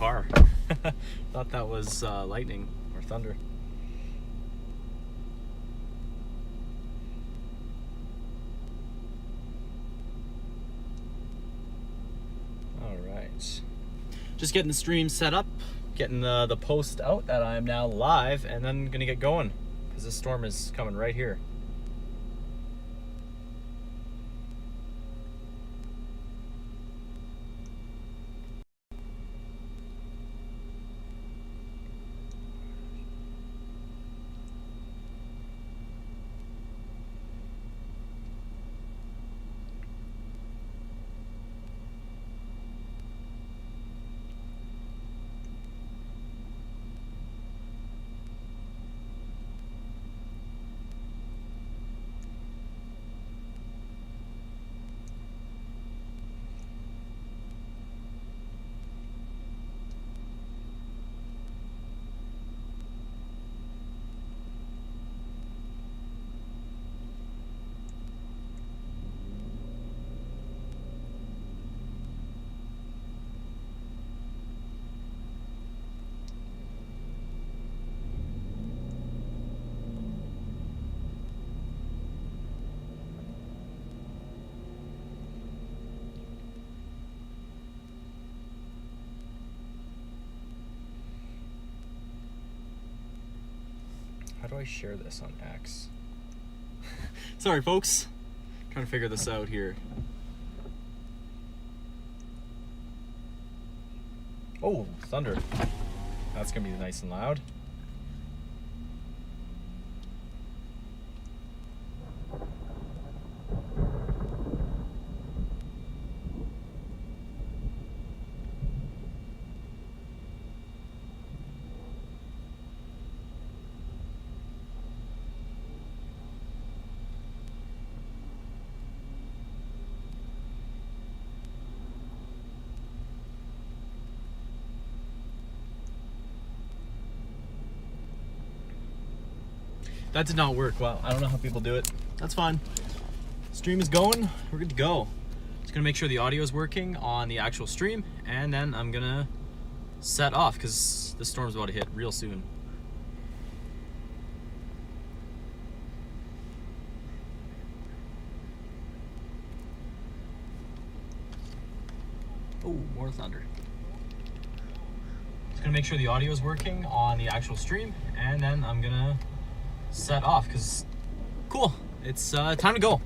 car. Thought that was lightning or thunder. All right. Just getting the stream set up, getting the post out that I am now live, and then gonna get going because this storm is coming right here. How do I share this on X? Sorry, folks. Trying to figure this out here. Oh, thunder. That's gonna be nice and loud. That did not work. Well, I don't know how people do it. That's fine. Stream is going. We're good to go. Just gonna make sure the audio is working on the actual stream, and then I'm gonna set off because the storm's about to hit real soon. Oh, more thunder. Just gonna make sure the audio is working on the actual stream, and then I'm gonna set off because cool, it's time to go.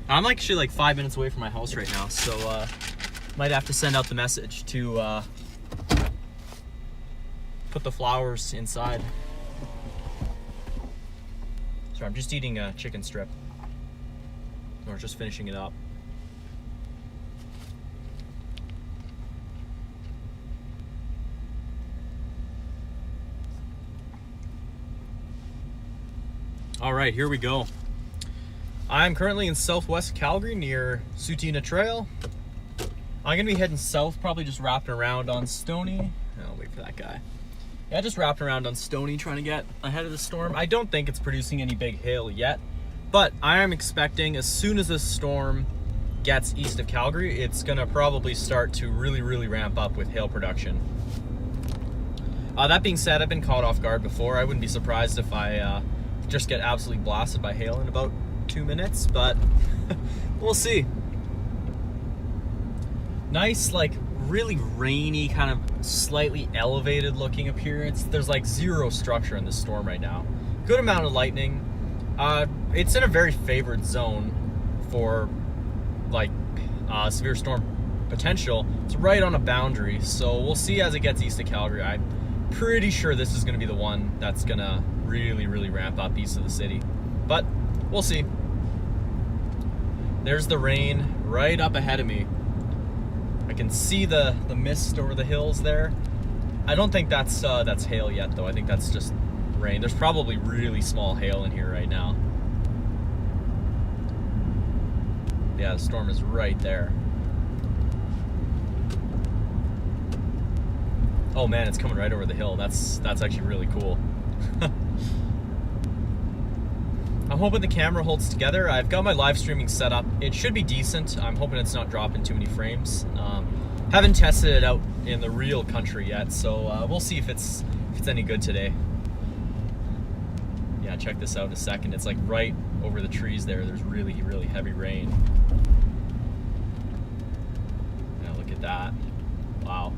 I'm actually like 5 minutes away from my house right now, so might have to send out the message to put the flowers inside. Sorry, I'm just eating a chicken strip, or just finishing it up. All right, here we go. I'm currently in southwest Calgary near Sutina Trail. I'm gonna be heading south, probably just wrapping around on Stony. I'll wait for that guy. Yeah, just wrapping around on Stony, trying to get ahead of the storm. I don't think it's producing any big hail yet, but I am expecting as soon as this storm gets east of Calgary, it's gonna probably start to really ramp up with hail production. That being said, I've been caught off guard before. I wouldn't be surprised if I just get absolutely blasted by hail in about 2 minutes, but we'll see. Nice, like really rainy, kind of slightly elevated looking appearance. There's like zero structure in this storm right now. Good amount of lightning. It's in a very favored zone for like severe storm potential. It's right on a boundary, so we'll see as it gets east of Calgary. I'm pretty sure this is going to be the one that's going to really ramp up east of the city, but we'll see. There's the rain right up ahead of me. I can see the mist over the hills there. I don't think that's hail yet though. I think that's just rain. There's probably really small hail in here right now. Yeah, the storm is right there. Oh man, it's coming right over the hill. That's actually really cool. I'm hoping the camera holds together. I've got my live streaming set up. It should be decent. I'm hoping it's not dropping too many frames. Haven't tested it out in the real country yet, so we'll see if it's any good today. Yeah, check this out in a second. It's like right over the trees there. There's really, really heavy rain. Yeah, look at that. Wow.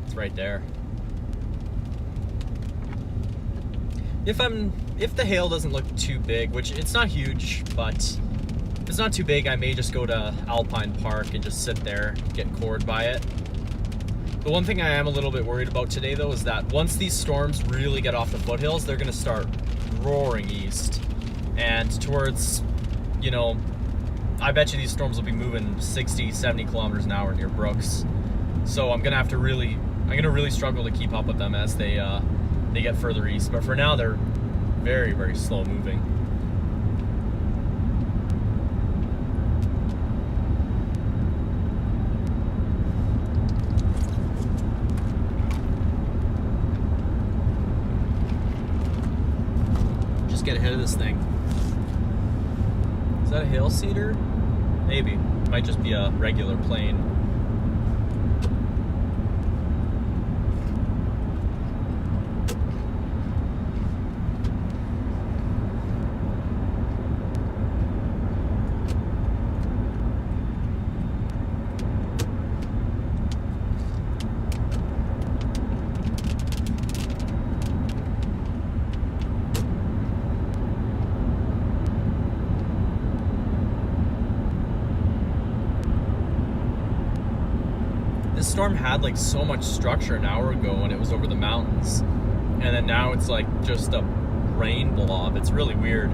It's right there. If the hail doesn't look too big, which it's not huge, but if it's not too big, I may just go to Alpine Park and just sit there, get cored by it. The one thing I am a little bit worried about today, though, is that once these storms really get off the foothills, they're going to start roaring east. And towards, you know, I bet you these storms will be moving 60, 70 kilometers an hour near Brooks. So I'm going to really struggle to keep up with them as they get further east. But for now, they're very, very slow moving. Get ahead of this thing. Is that a hail seeder? Maybe. Might just be a regular plane. This storm had like so much structure an hour ago when it was over the mountains, and then now it's like just a rain blob. It's really weird.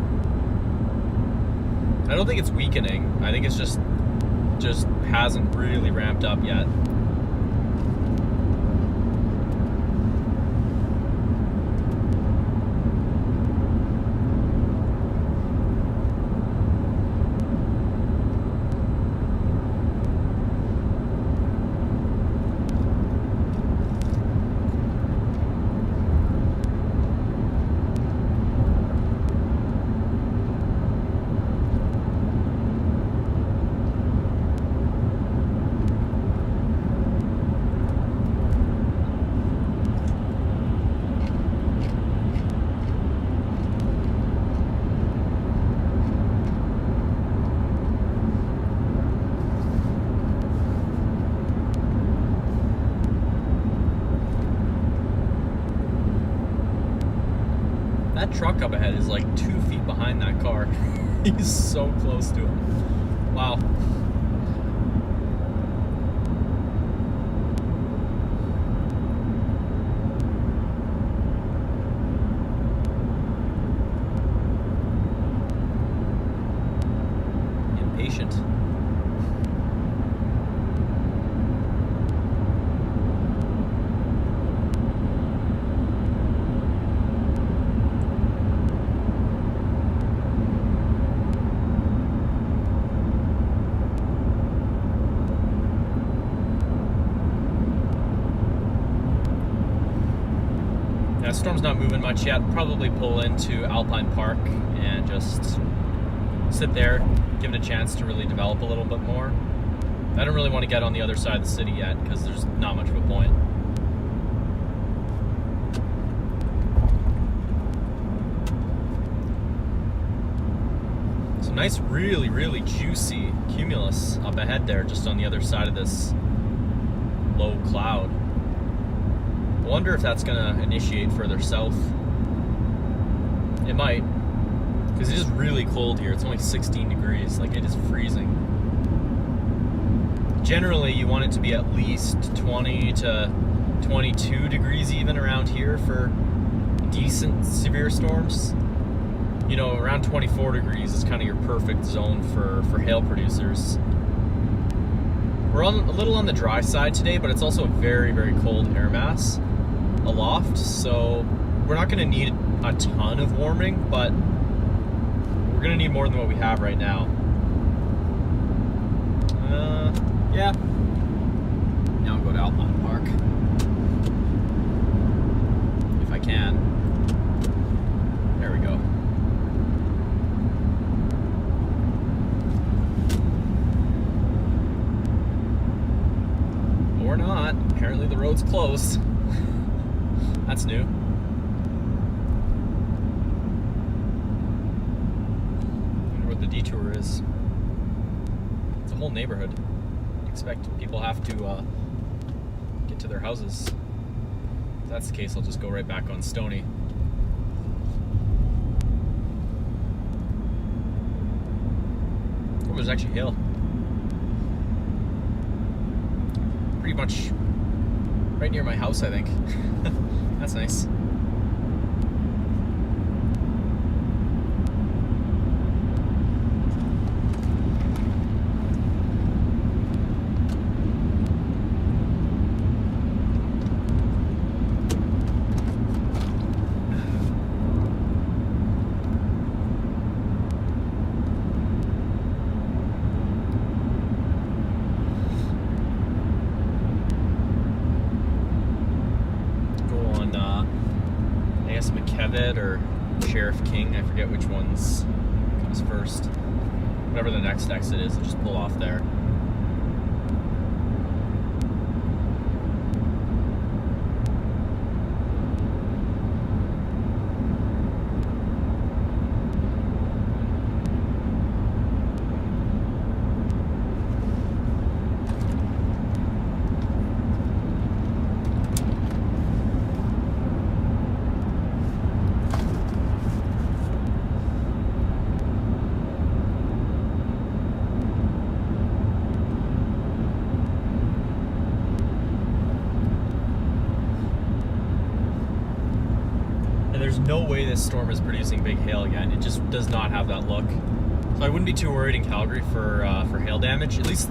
I don't think it's weakening. I think it's just hasn't really ramped up yet. That truck up ahead is like 2 feet behind that car. He's so close to him. Wow. Impatient. That storm's not moving much yet. Probably pull into Alpine Park and just sit there, give it a chance to really develop a little bit more. I don't really want to get on the other side of the city yet because there's not much of a point. Some nice, really, really juicy cumulus up ahead there, just on the other side of this low cloud. I wonder if that's going to initiate further south. It might, because it is really cold here. It's only 16 degrees, like it is freezing. Generally, you want it to be at least 20 to 22 degrees even around here for decent severe storms. You know, around 24 degrees is kind of your perfect zone for hail producers. We're a little on the dry side today, but it's also a very, very cold air mass aloft, so we're not going to need a ton of warming, but we're going to need more than what we have right now. Yeah. Now I'll go to Alpine Park. If I can. There we go. closed. That's new. I wonder what the detour is. It's a whole neighborhood. I expect people have to get to their houses. If that's the case, I'll just go right back on Stony. Oh, there's actually hail. Pretty much right near my house, I think. That's nice. Or Sheriff King, I forget which one's comes first. Whatever the next exit is, I'll just pull off there. There's no way this storm is producing big hail again. It just does not have that look. So I wouldn't be too worried in Calgary for hail damage, at least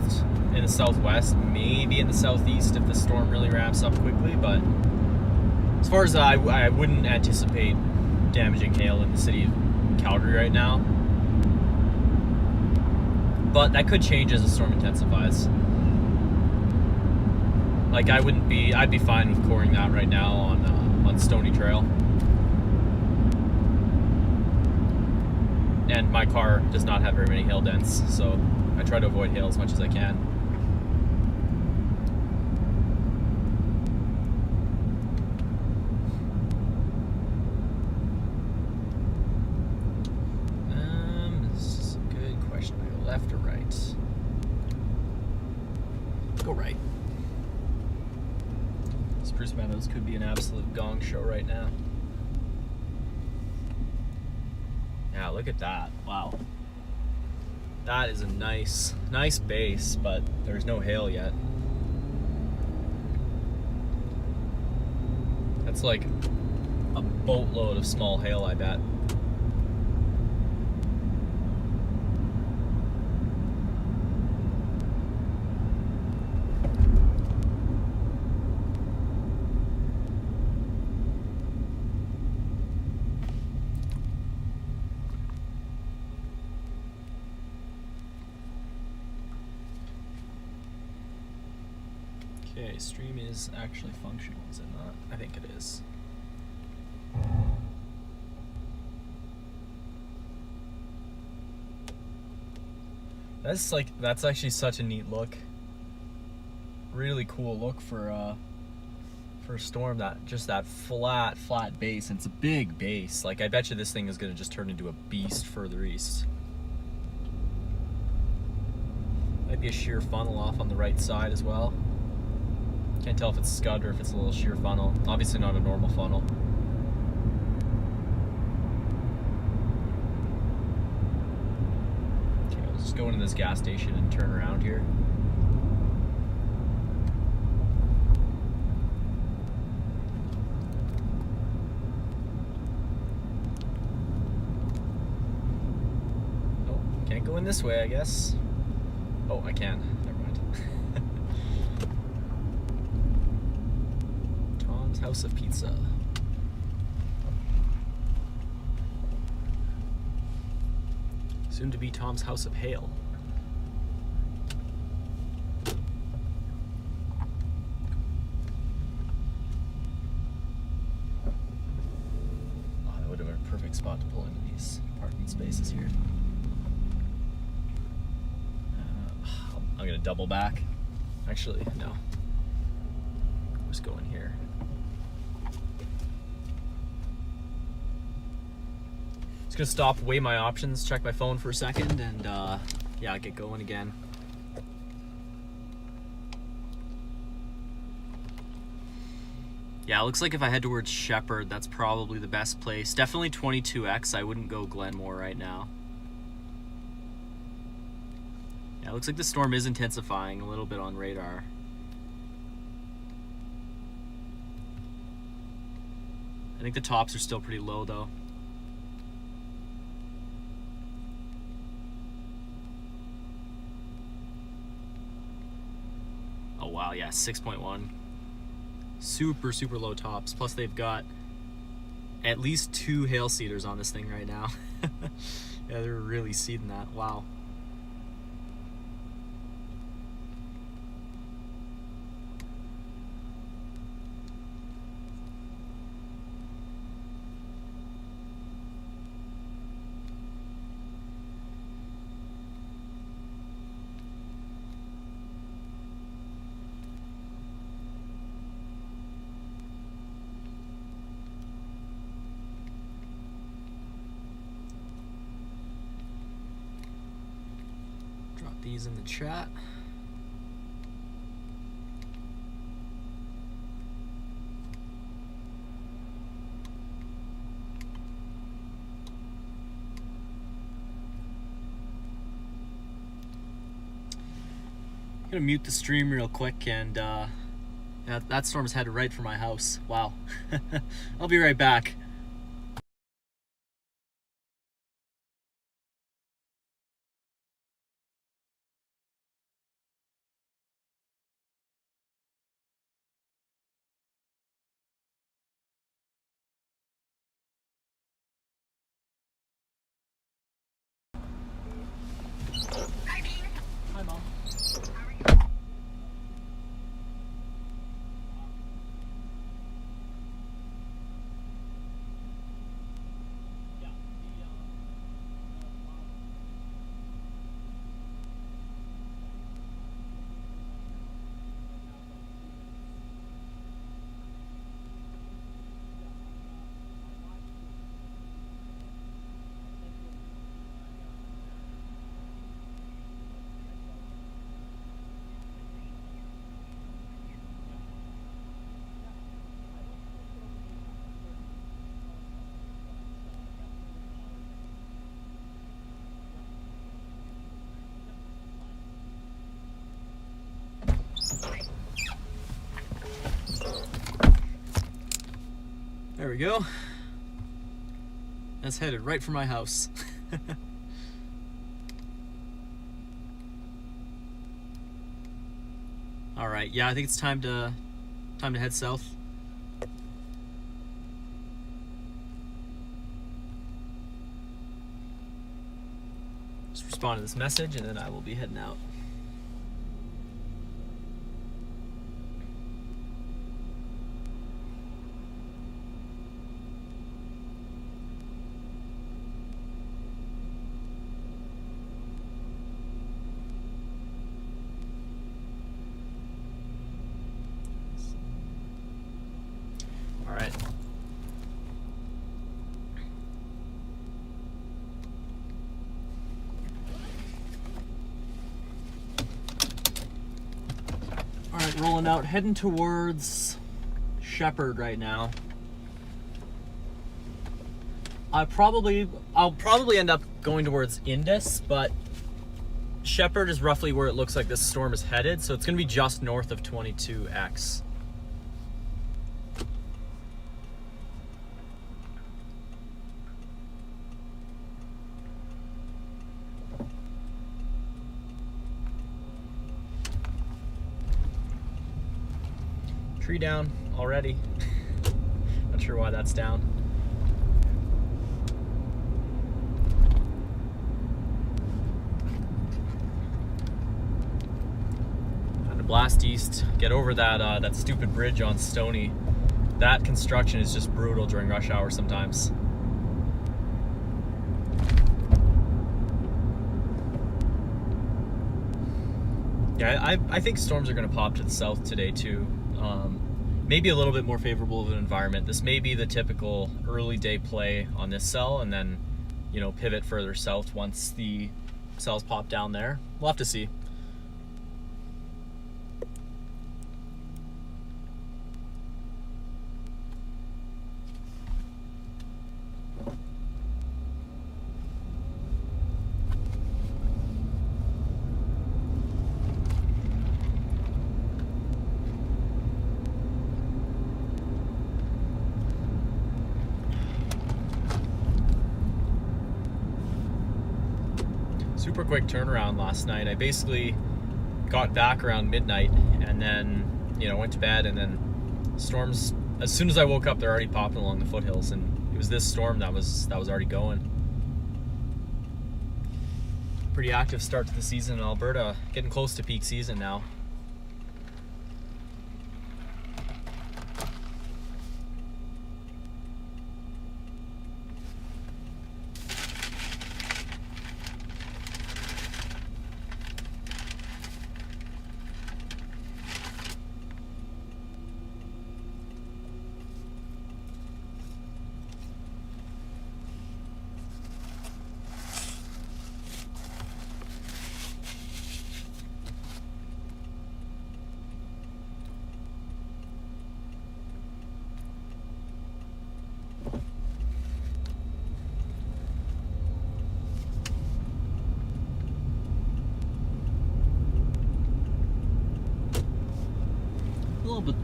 in the southwest, maybe in the southeast if the storm really ramps up quickly. But as far as I wouldn't anticipate damaging hail in the city of Calgary right now. But that could change as the storm intensifies. Like I'd be fine with coring that right now on Stony Trail. And my car does not have very many hail dents, so I try to avoid hail as much as I can. This is a good question. Do I go left or right? Go right. Spruce Meadows could be an absolute gong show right now. Yeah, look at that. Wow. That is a nice base, but there's no hail yet. That's like a boatload of small hail, I bet. Okay, stream is actually functional, is it not? I think it is. That's actually such a neat look. Really cool look for a storm, that just that flat base, and it's a big base. Like I bet you this thing is gonna just turn into a beast further east. Might be a sheer funnel off on the right side as well. Can't tell if it's scud or if it's a little sheer funnel. Obviously not a normal funnel. Okay, I'll just go into this gas station and turn around here. Oh, can't go in this way, I guess. Oh, I can. Never mind. House of Pizza. Soon to be Tom's House of Hail. Oh, that would have been a perfect spot to pull into these parking spaces here. I'm gonna double back. Actually, no. just go in here. Just gonna stop, weigh my options, check my phone for a second, and yeah, get going again. Yeah, it looks like if I head towards Shepherd, that's probably the best place. Definitely 22X. I wouldn't go Glenmore right now. Yeah, it looks like the storm is intensifying a little bit on radar. I think the tops are still pretty low though. Oh wow, yeah, 6.1. Super, super low tops. Plus they've got at least 2 hail seeders on this thing right now. Yeah, they're really seeding that. Wow. These in the chat. I'm gonna mute the stream real quick, and yeah, that storm is headed right for my house. Wow. I'll be right back. Hi, Mom. There we go. That's headed right for my house. All right, yeah, I think it's time to head south. Just respond to this message, and then I will be heading out. Rolling out, heading towards Shepherd right now. I'll probably end up going towards Indus, but Shepherd is roughly where it looks like this storm is headed, so it's going to be just north of 22X. Tree down already. Not sure why that's down. Time to blast east, get over that stupid bridge on Stony. That construction is just brutal during rush hour sometimes. Yeah, I think storms are going to pop to the south today too. maybe a little bit more favorable of an environment. This may be the typical early day play on this cell, and then, you know, pivot further south once the cells pop down there. We'll have to see. Super quick turnaround last night. I basically got back around midnight and then, you know, went to bed, and then storms, as soon as I woke up, they're already popping along the foothills, and it was this storm that was already going. Pretty active start to the season in Alberta, getting close to peak season now.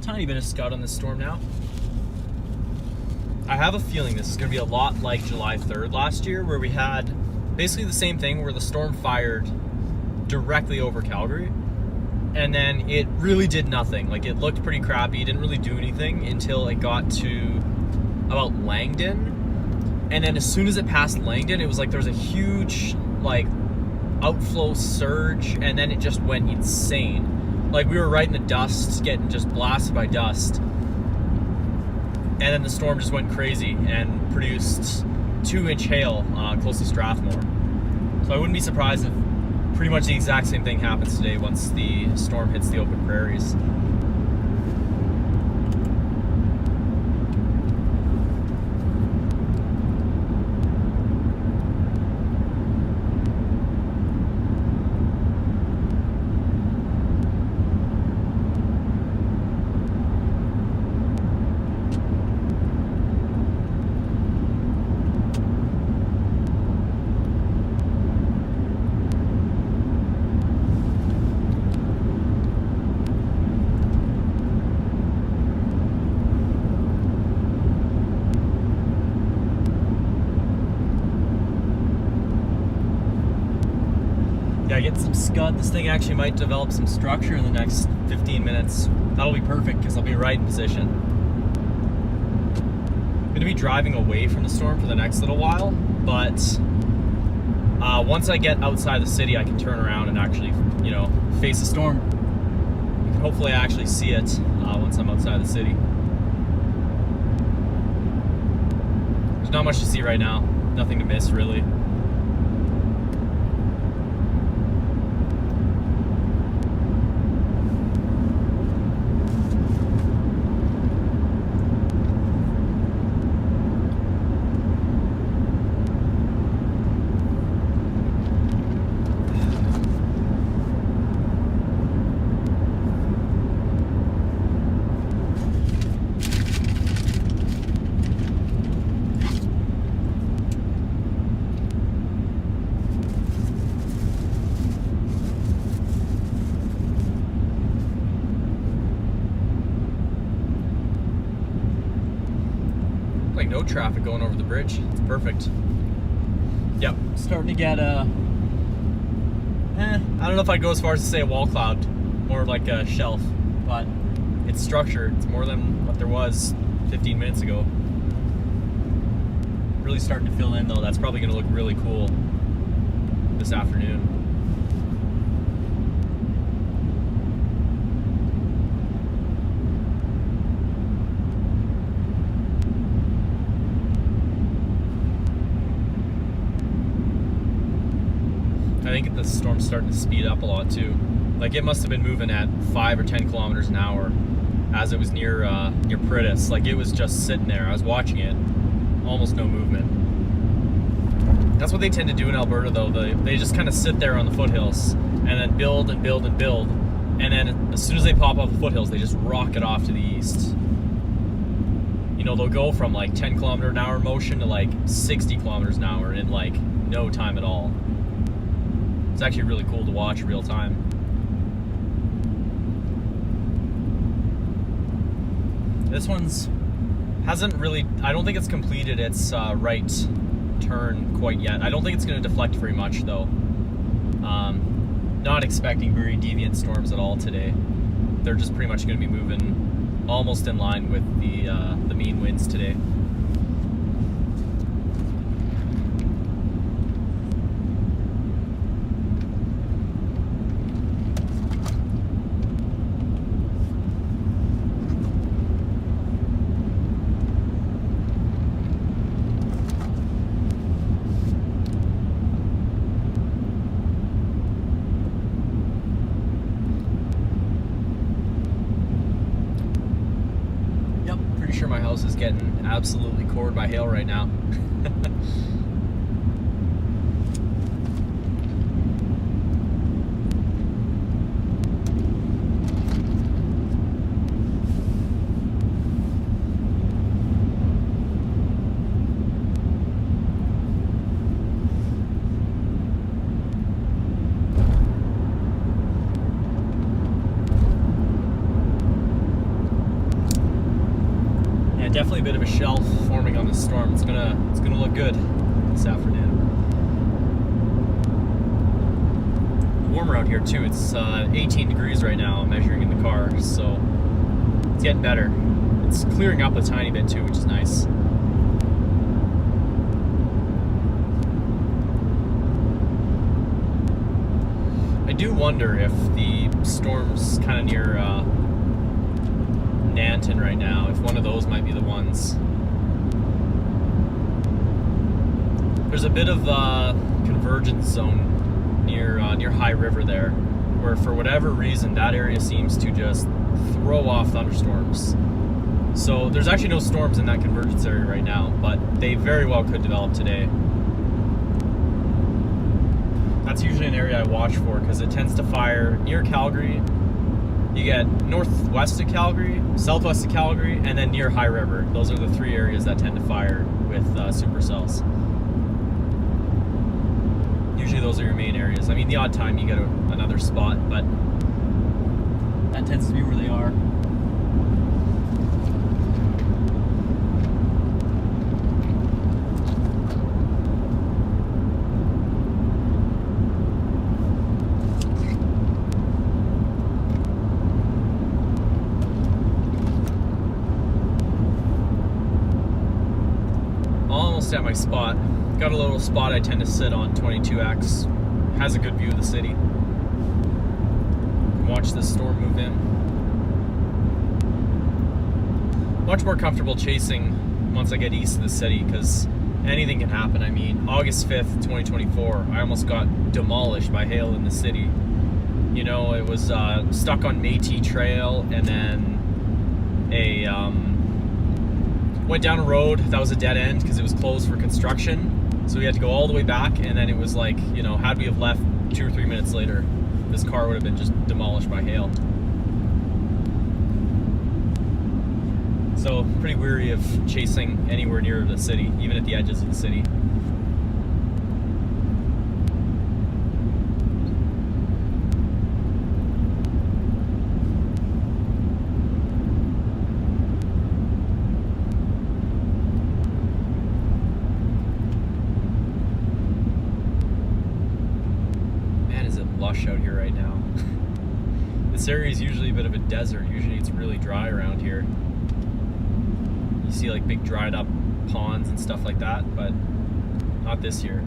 Tiny bit of scud on this storm now. I have a feeling this is going to be a lot like July 3rd last year, where we had basically the same thing, where the storm fired directly over Calgary, and then it really did nothing. Like, it looked pretty crappy, didn't really do anything until it got to about Langdon, and then as soon as it passed Langdon, it was like there was a huge like outflow surge, and then it just went insane. Like, we were right in the dust, getting just blasted by dust. And then the storm just went crazy and produced 2-inch hail close to Strathmore. So I wouldn't be surprised if pretty much the exact same thing happens today once the storm hits the open prairies. Get some scud. This thing actually might develop some structure in the next 15 minutes. That'll be perfect because I'll be right in position. I'm going to be driving away from the storm for the next little while, but once I get outside the city, I can turn around and actually, you know, face the storm. You can hopefully actually see it once I'm outside the city. There's not much to see right now. Nothing to miss, really. Like no traffic going over the bridge. It's perfect. Yep, starting to get I don't know if I'd go as far as to say a wall cloud, more like a shelf, but it's structured. It's more than what there was 15 minutes ago. Really starting to fill in though. That's probably going to look really cool this afternoon. I think the storm's starting to speed up a lot too. Like, it must have been moving at 5 or 10 kilometers an hour as it was near Pritis. Like, it was just sitting there. I was watching it, almost no movement. That's what they tend to do in Alberta, though. They just kind of sit there on the foothills and then build and build and build, and then as soon as they pop off the foothills, they just rocket off to the east. You know, they'll go from like 10 kilometer an hour motion to like 60 kilometers an hour in like no time at all. It's actually really cool to watch real time. This one's hasn't really, I don't think it's completed its right turn quite yet. I don't think it's going to deflect very much, though. Not expecting very deviant storms at all today. They're just pretty much going to be moving almost in line with the mean winds today. Sure, my house is getting absolutely cored by hail right now. Definitely a bit of a shelf forming on this storm. It's gonna look good this afternoon. Warmer out here too. It's 18 degrees right now. I'm measuring in the car, so it's getting better. It's clearing up a tiny bit too, which is nice. I do wonder if the storm's kind of near Nanton right now, if one of those might be the ones. There's a bit of a convergence zone near High River there, where for whatever reason that area seems to just throw off thunderstorms. So there's actually no storms in that convergence area right now, but they very well could develop today. That's usually an area I watch for because it tends to fire near Calgary. You get northwest of Calgary, southwest of Calgary, and then near High River. Those are the three areas that tend to fire with supercells. Usually those are your main areas. I mean, the odd time you get another spot, but that tends to be where they are. At my spot. Got a little spot I tend to sit on, 22X. Has a good view of the city. Watch this storm move in. Much more comfortable chasing once I get east of the city because anything can happen. I mean, August 5th, 2024, I almost got demolished by hail in the city. You know, it was stuck on Métis Trail, and then went down a road that was a dead end because it was closed for construction, so we had to go all the way back, and then it was like, you know, had we have left 2 or 3 minutes later, this car would have been just demolished by hail. So pretty weary of chasing anywhere near the city, even at the edges of the city. Lush out here right now. This area is usually a bit of a desert. Usually it's really dry around here. You see like big dried up ponds and stuff like that, but not this year.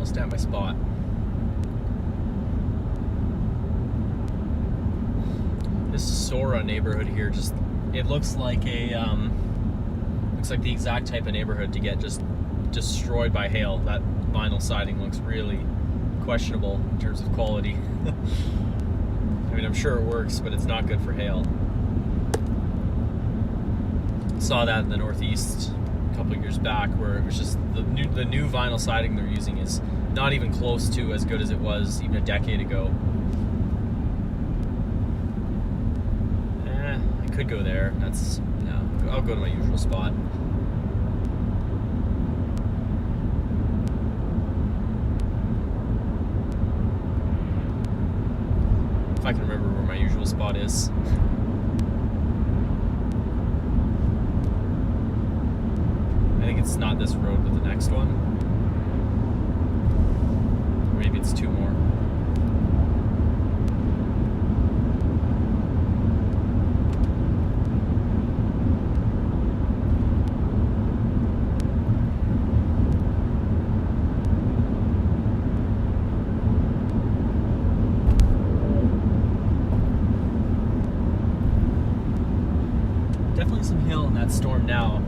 almost at my spot. This Sora neighborhood here, just it looks like a looks like the exact type of neighborhood to get just destroyed by hail. That vinyl siding looks really questionable in terms of quality. I mean, I'm sure it works, but it's not good for hail. Saw that in the Northeast a couple of years back, where it was just the new vinyl siding they're using is not even close to as good as it was even a decade ago. I could go there. That's no. I'll go to my usual spot. If I can remember where my usual spot is. I think it's not this road, but the next one. Or maybe it's two more. Definitely some hail in that storm now.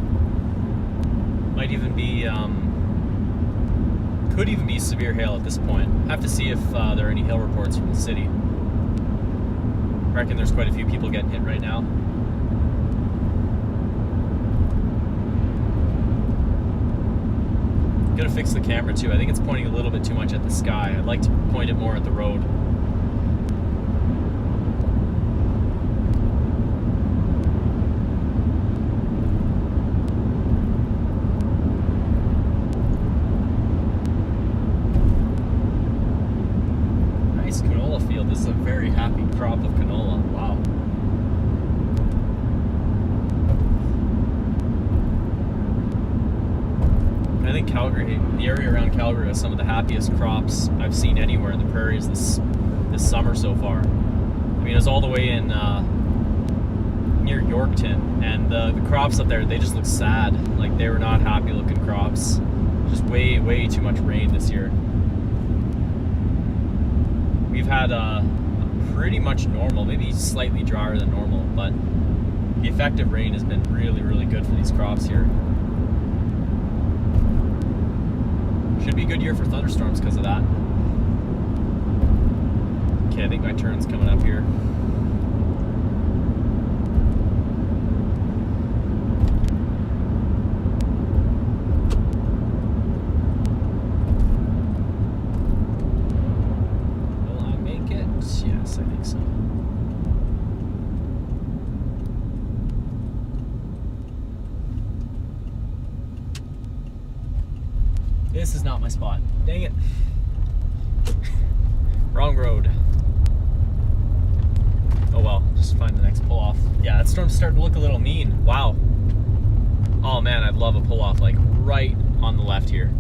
Might even be, could even be severe hail at this point. Have to see if there are any hail reports from the city. I reckon there's quite a few people getting hit right now. Gotta fix the camera too. I think it's pointing a little bit too much at the sky. I'd like to point it more at the road. Field. This is a very happy crop of canola. Wow. I think Calgary, the area around Calgary, has some of the happiest crops I've seen anywhere in the prairies this summer so far. I mean, it was all the way in near Yorkton, and the crops up there, they just look sad. Like they were not happy looking crops. Just way too much rain this year. We've had a pretty much normal, maybe slightly drier than normal, but the effective rain has been really good for these crops here. Should be a good year for thunderstorms because of that. Okay, I think my turn's coming up here. Yes, I think so. This is not my spot. Dang it. Wrong road. Oh well, just find the next pull-off. Yeah, that storm's starting to look a little mean. Wow. Oh man, I'd love a pull-off like right on the left here.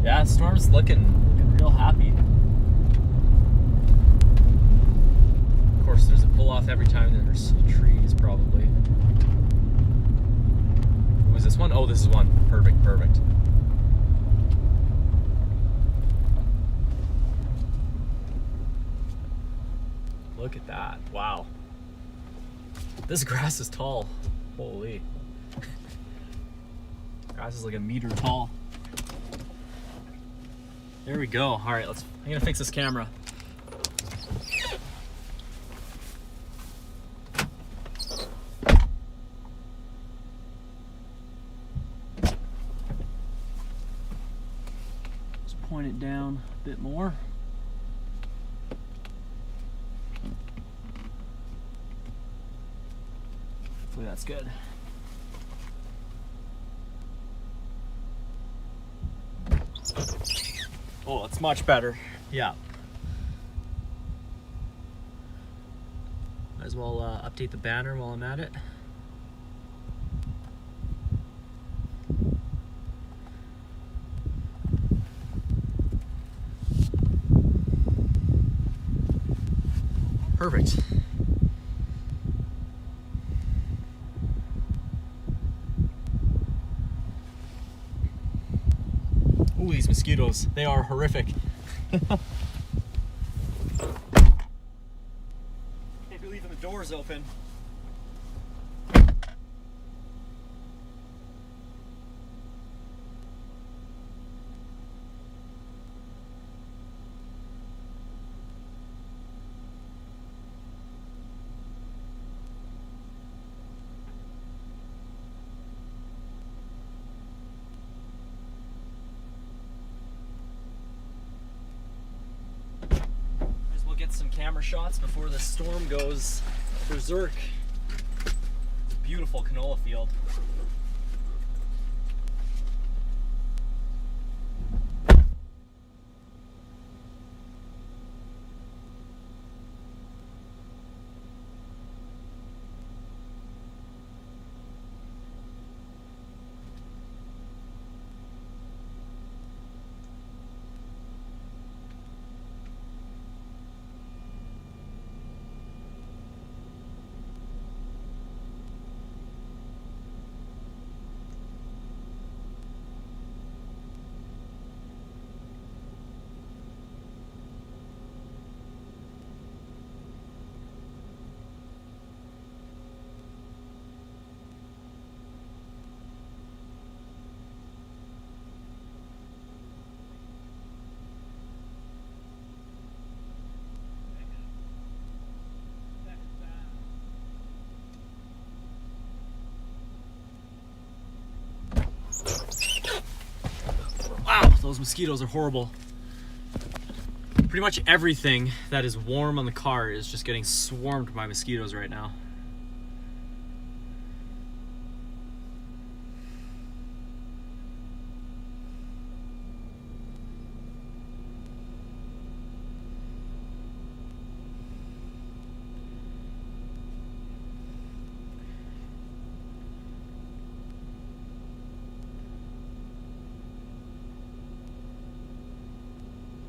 Yeah, storm's looking real happy. Of course, there's a pull-off every time there's trees, probably. Who is this one? Oh, this is one. Perfect. Look at that. Wow. This grass is tall. Holy. Grass is like a meter tall. There we go. All right, I'm gonna fix this camera. Just point it down a bit more. Hopefully that's good. Oh, it's much better. Yeah. Might as well update the banner while I'm at it. Perfect. Ooh, these mosquitoes, they are horrific. Can't be leaving the doors open. We'll get some camera shots before the storm goes berserk. It's a beautiful canola field. Wow, those mosquitoes are horrible. Pretty much everything that is warm on the car is just getting swarmed by mosquitoes right now.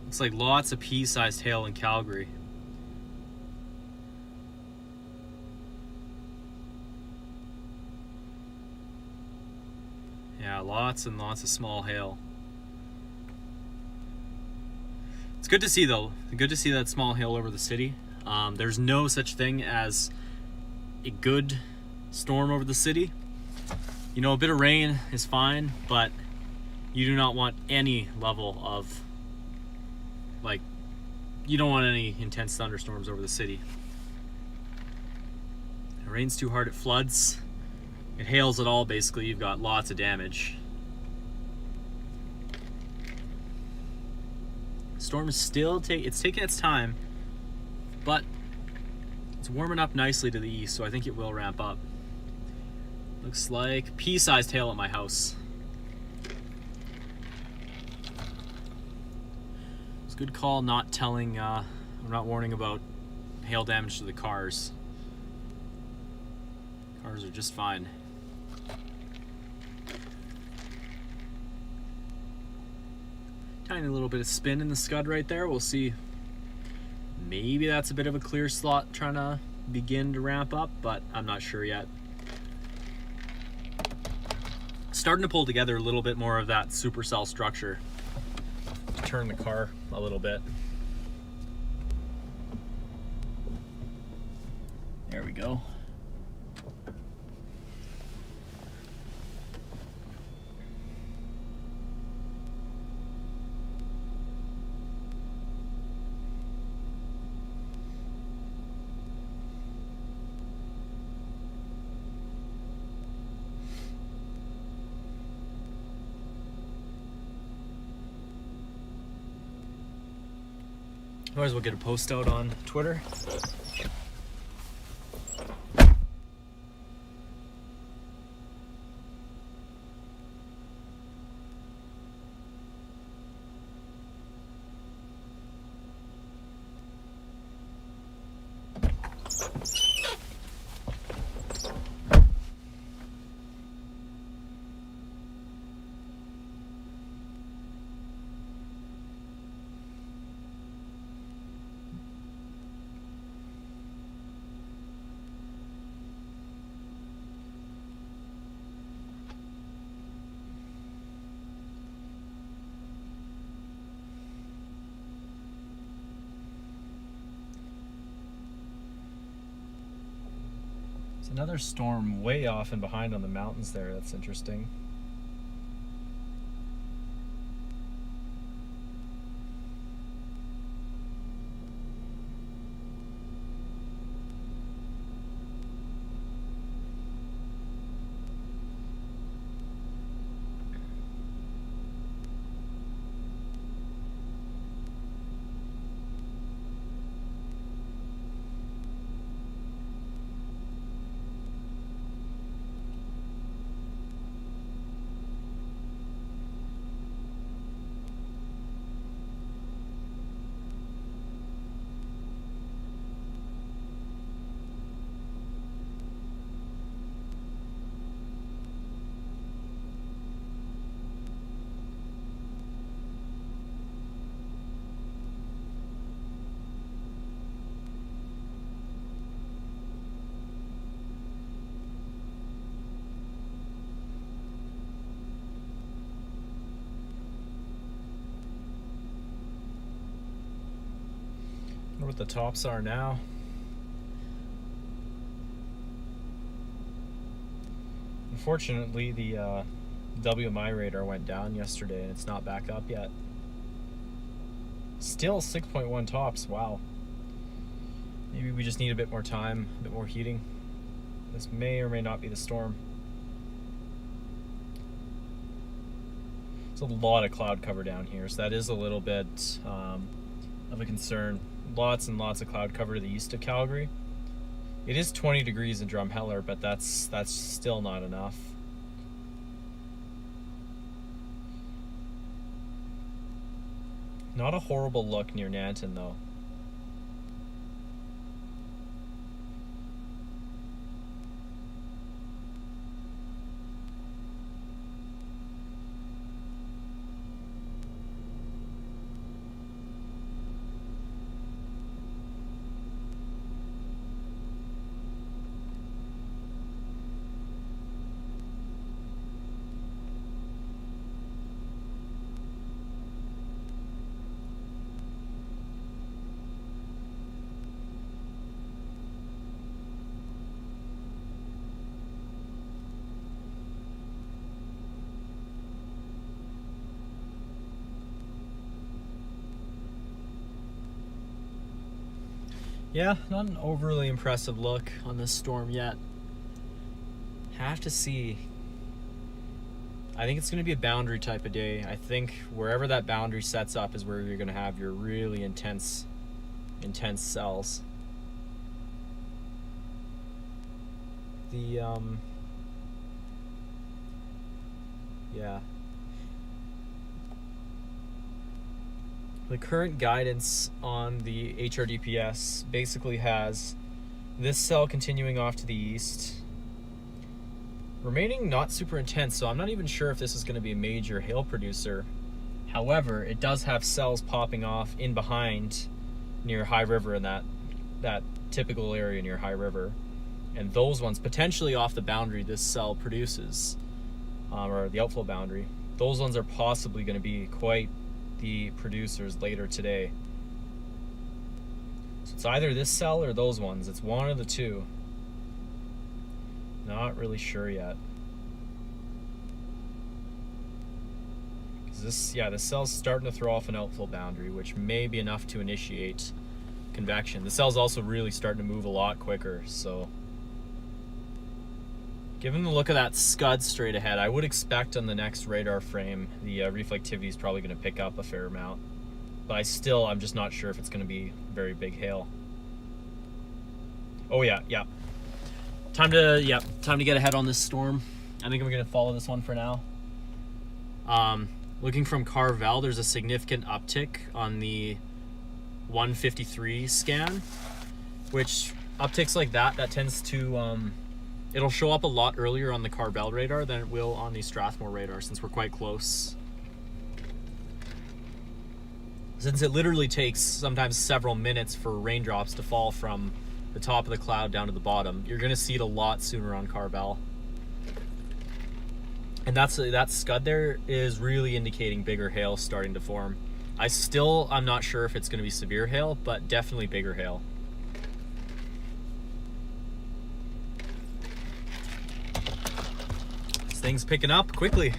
It's like lots of pea-sized hail in Calgary. Yeah, lots and lots of small hail. It's good to see though. Good to see that small hail over the city. There's no such thing as a good storm over the city. You know, a bit of rain is fine, but you do not want any level of, like, you don't want any intense thunderstorms over the city. It rains too hard, it floods. It hails at all, basically, you've got lots of damage. Storm is still it's taking its time, but it's warming up nicely to the east, so I think it will ramp up. Looks like pea-sized hail at my house. It's a good call not telling, or not warning about hail damage to the cars. Cars are just fine. Tiny little bit of spin in the scud right there. We'll see. Maybe that's a bit of a clear slot trying to begin to ramp up, but I'm not sure yet. Starting to pull together a little bit more of that supercell structure to turn the car a little bit. There we go. Might as well get a post out on Twitter. Another storm way off and behind on the mountains there. That's interesting. I wonder what the tops are now. Unfortunately, the WMI radar went down yesterday and it's not back up yet. Still 6.1 tops, wow. Maybe we just need a bit more time, a bit more heating. This may or may not be the storm. There's a lot of cloud cover down here, so that is a little bit of a concern. Lots and lots of cloud cover to the east of Calgary. It is 20 degrees in Drumheller, but that's still not enough. Not a horrible look near Nanton, though. Yeah, not an overly impressive look on this storm yet. Have to see. I think it's going to be a boundary type of day. I think wherever that boundary sets up is where you're going to have your really intense cells. Yeah. The current guidance on the HRDPS basically has this cell continuing off to the east, remaining not super intense, so I'm not even sure if this is going to be a major hail producer. However, it does have cells popping off in behind near High River in that typical area near High River. And those ones, potentially off the boundary this cell produces, or the outflow boundary, those ones are possibly going to be quite the producers later today. So it's either this cell or those ones. It's one of the two. Not really sure yet. This cell's starting to throw off an outflow boundary, which may be enough to initiate convection. The cell's also really starting to move a lot quicker, so given the look of that scud straight ahead, I would expect on the next radar frame the reflectivity is probably going to pick up a fair amount. But I'm just not sure if it's going to be very big hail. Oh yeah. Time to get ahead on this storm. I think I'm going to follow this one for now. Looking from Carvel, there's a significant uptick on the 153 scan, which upticks like that tends to it'll show up a lot earlier on the Carvel radar than it will on the Strathmore radar, since we're quite close. Since it literally takes sometimes several minutes for raindrops to fall from the top of the cloud down to the bottom, you're going to see it a lot sooner on Carvel. And that scud there is really indicating bigger hail starting to form. I'm not sure if it's going to be severe hail, but definitely bigger hail. thing's picking up quickly.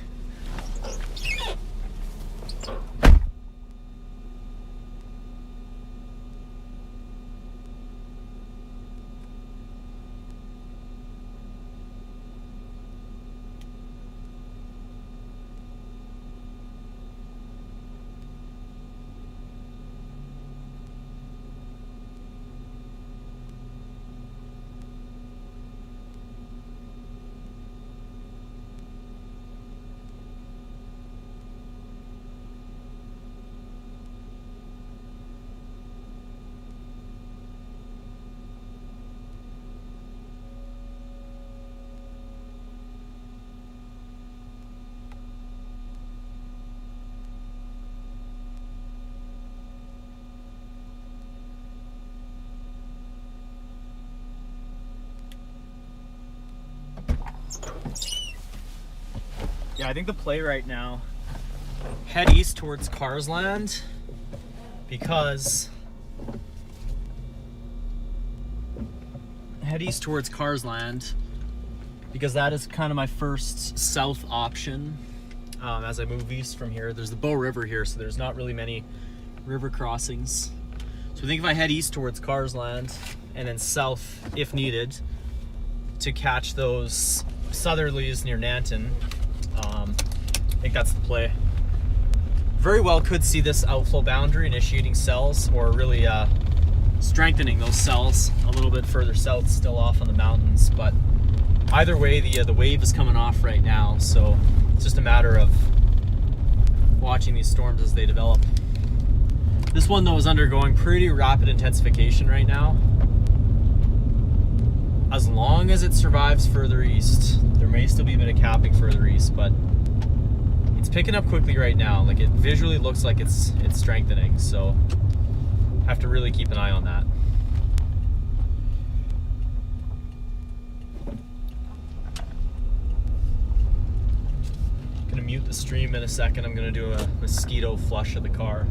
Yeah, I think the play right now, head east towards Carsland, because that is kind of my first south option as I move east from here. There's the Bow River here, so there's not really many river crossings. So I think if I head east towards Carsland and then south if needed to catch those southerlies near Nanton, I think that's the play. Very well could see this outflow boundary initiating cells, or really strengthening those cells a little bit further south, still off on the mountains. But either way, the wave is coming off right now, so it's just a matter of watching these storms as they develop. This one though is undergoing pretty rapid intensification right now. As long as it survives further east, there may still be a bit of capping further east, but it's picking up quickly right now. Like, it visually looks like it's strengthening, so have to really keep an eye on that. Gonna mute the stream in a second. I'm gonna do a mosquito flush of the car.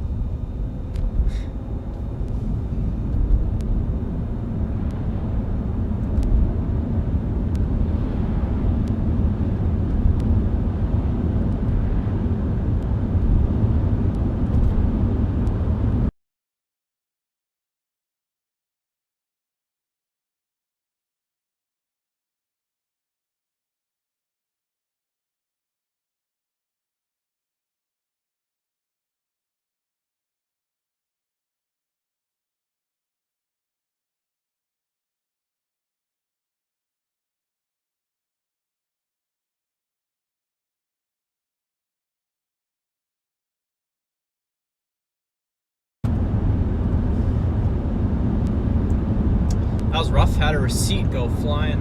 That was rough. Had a receipt go flying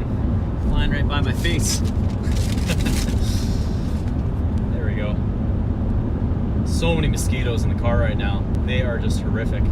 right by my face. There we go. So many mosquitoes in the car right now. They are just horrific.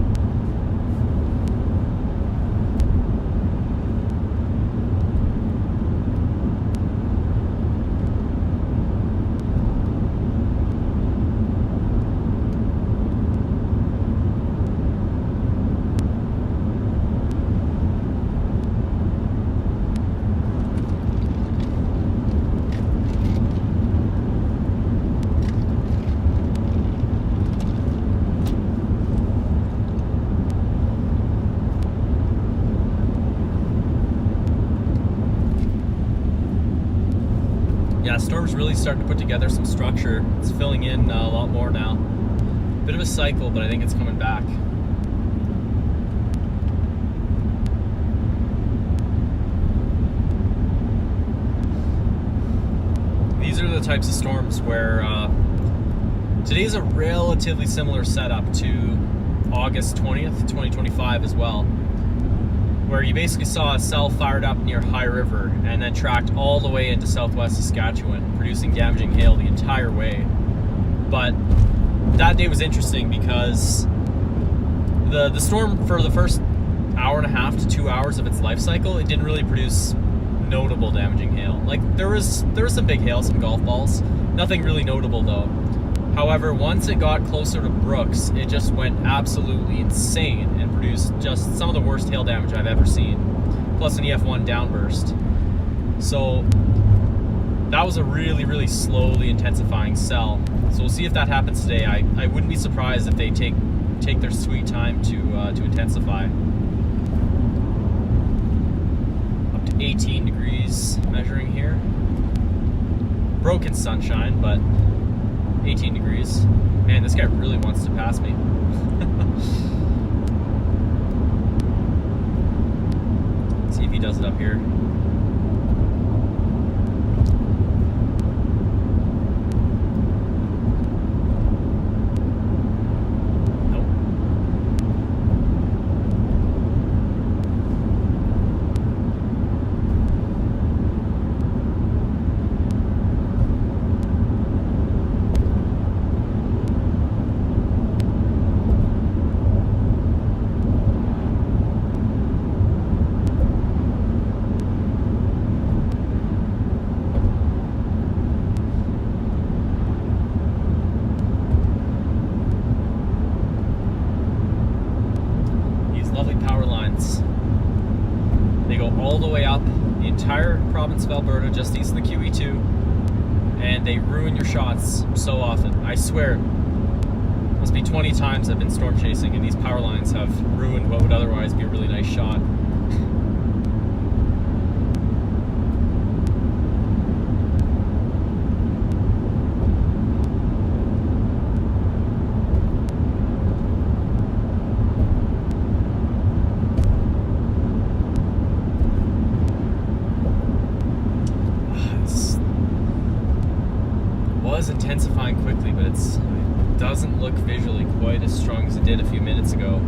Yeah, storm's really starting to put together some structure. It's filling in a lot more now. Bit of a cycle, but I think it's coming back. These are the types of storms where today's a relatively similar setup to August 20th, 2025 as well, where you basically saw a cell fired up near High River and then tracked all the way into southwest Saskatchewan, producing damaging hail the entire way. But that day was interesting because the storm, for the first hour and a half to 2 hours of its life cycle, it didn't really produce notable damaging hail. Like, there was some big hail, some golf balls, nothing really notable though. However, once it got closer to Brooks, it just went absolutely insane and produced just some of the worst hail damage I've ever seen, plus an EF1 downburst. So that was a really, really slowly intensifying cell. So we'll see if that happens today. I wouldn't be surprised if they take their sweet time to intensify. Up to 18 degrees measuring here. Broken sunshine, but 18 degrees. Man, this guy really wants to pass me. See if he does it up here. All the way up the entire province of Alberta, just east of the QE2, and they ruin your shots so often. I swear, must be 20 times I've been storm chasing, and these power lines have ruined what would otherwise be a really nice shot. Intensifying quickly, but it doesn't look visually quite as strong as it did a few minutes ago.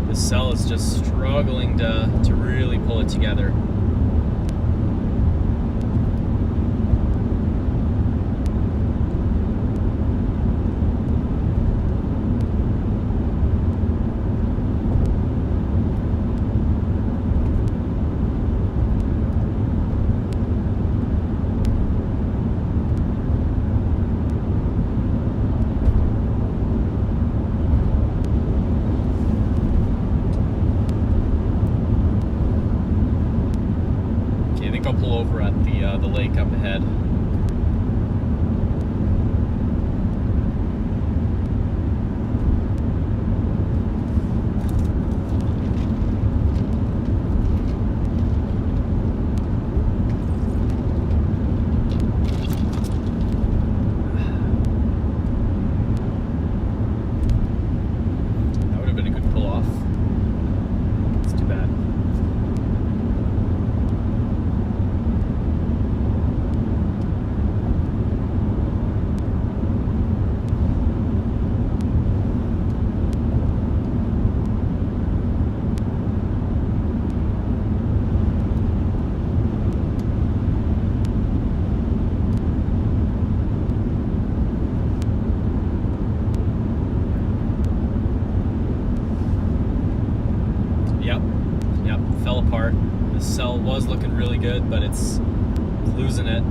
The cell is just struggling to really pull it together. I'll pull over at the lake up ahead. That would have been a good pull off. It's too bad. Yep, fell apart. The cell was looking really good, but it's losing it.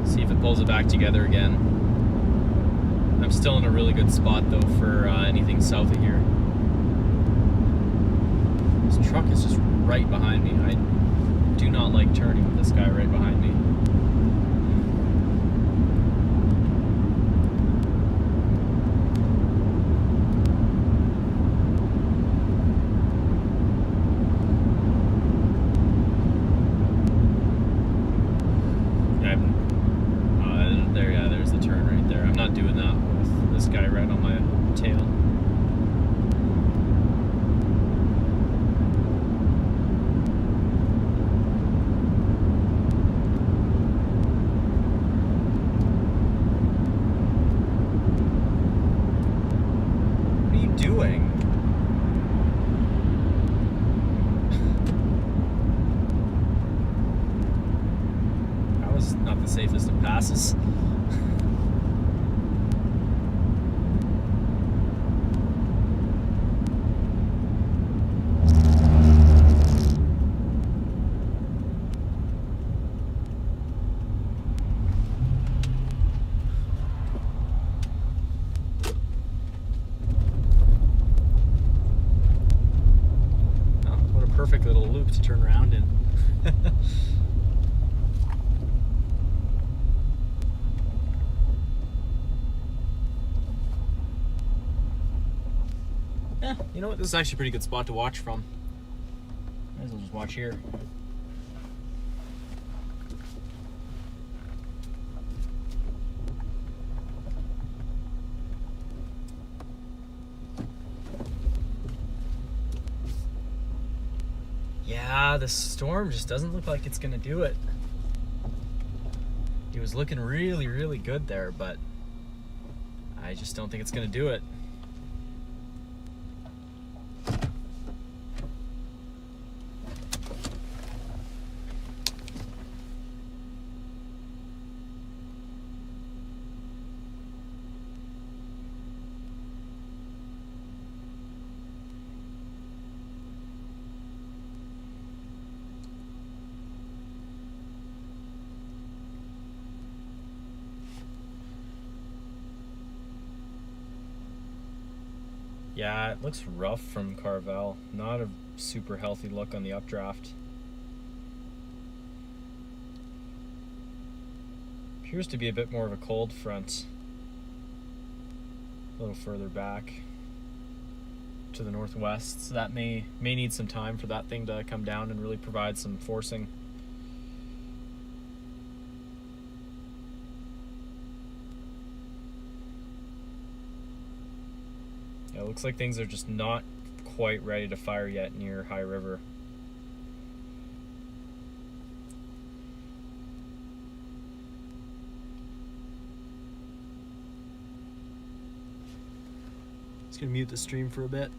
See if it pulls it back together again. I'm still in a really good spot though for anything south of here. This truck is just right behind me. I do not like turning with this guy right behind me. There's the turn right there. I'm not doing that with this guy right on my tail. What are you doing? That was not the safest of passes. Perfect little loop. loop to turn around in. Yeah, you know what? This is actually a pretty good spot to watch from. Might as well just watch here. Yeah, the storm just doesn't look like it's gonna do it. It was looking really, really good there, but I just don't think it's gonna do it. Yeah, it looks rough from Carvel. Not a super healthy look on the updraft. Appears to be a bit more of a cold front. A little further back to the northwest, so that may need some time for that thing to come down and really provide some forcing. Yeah, it looks like things are just not quite ready to fire yet near High River. Just gonna mute the stream for a bit.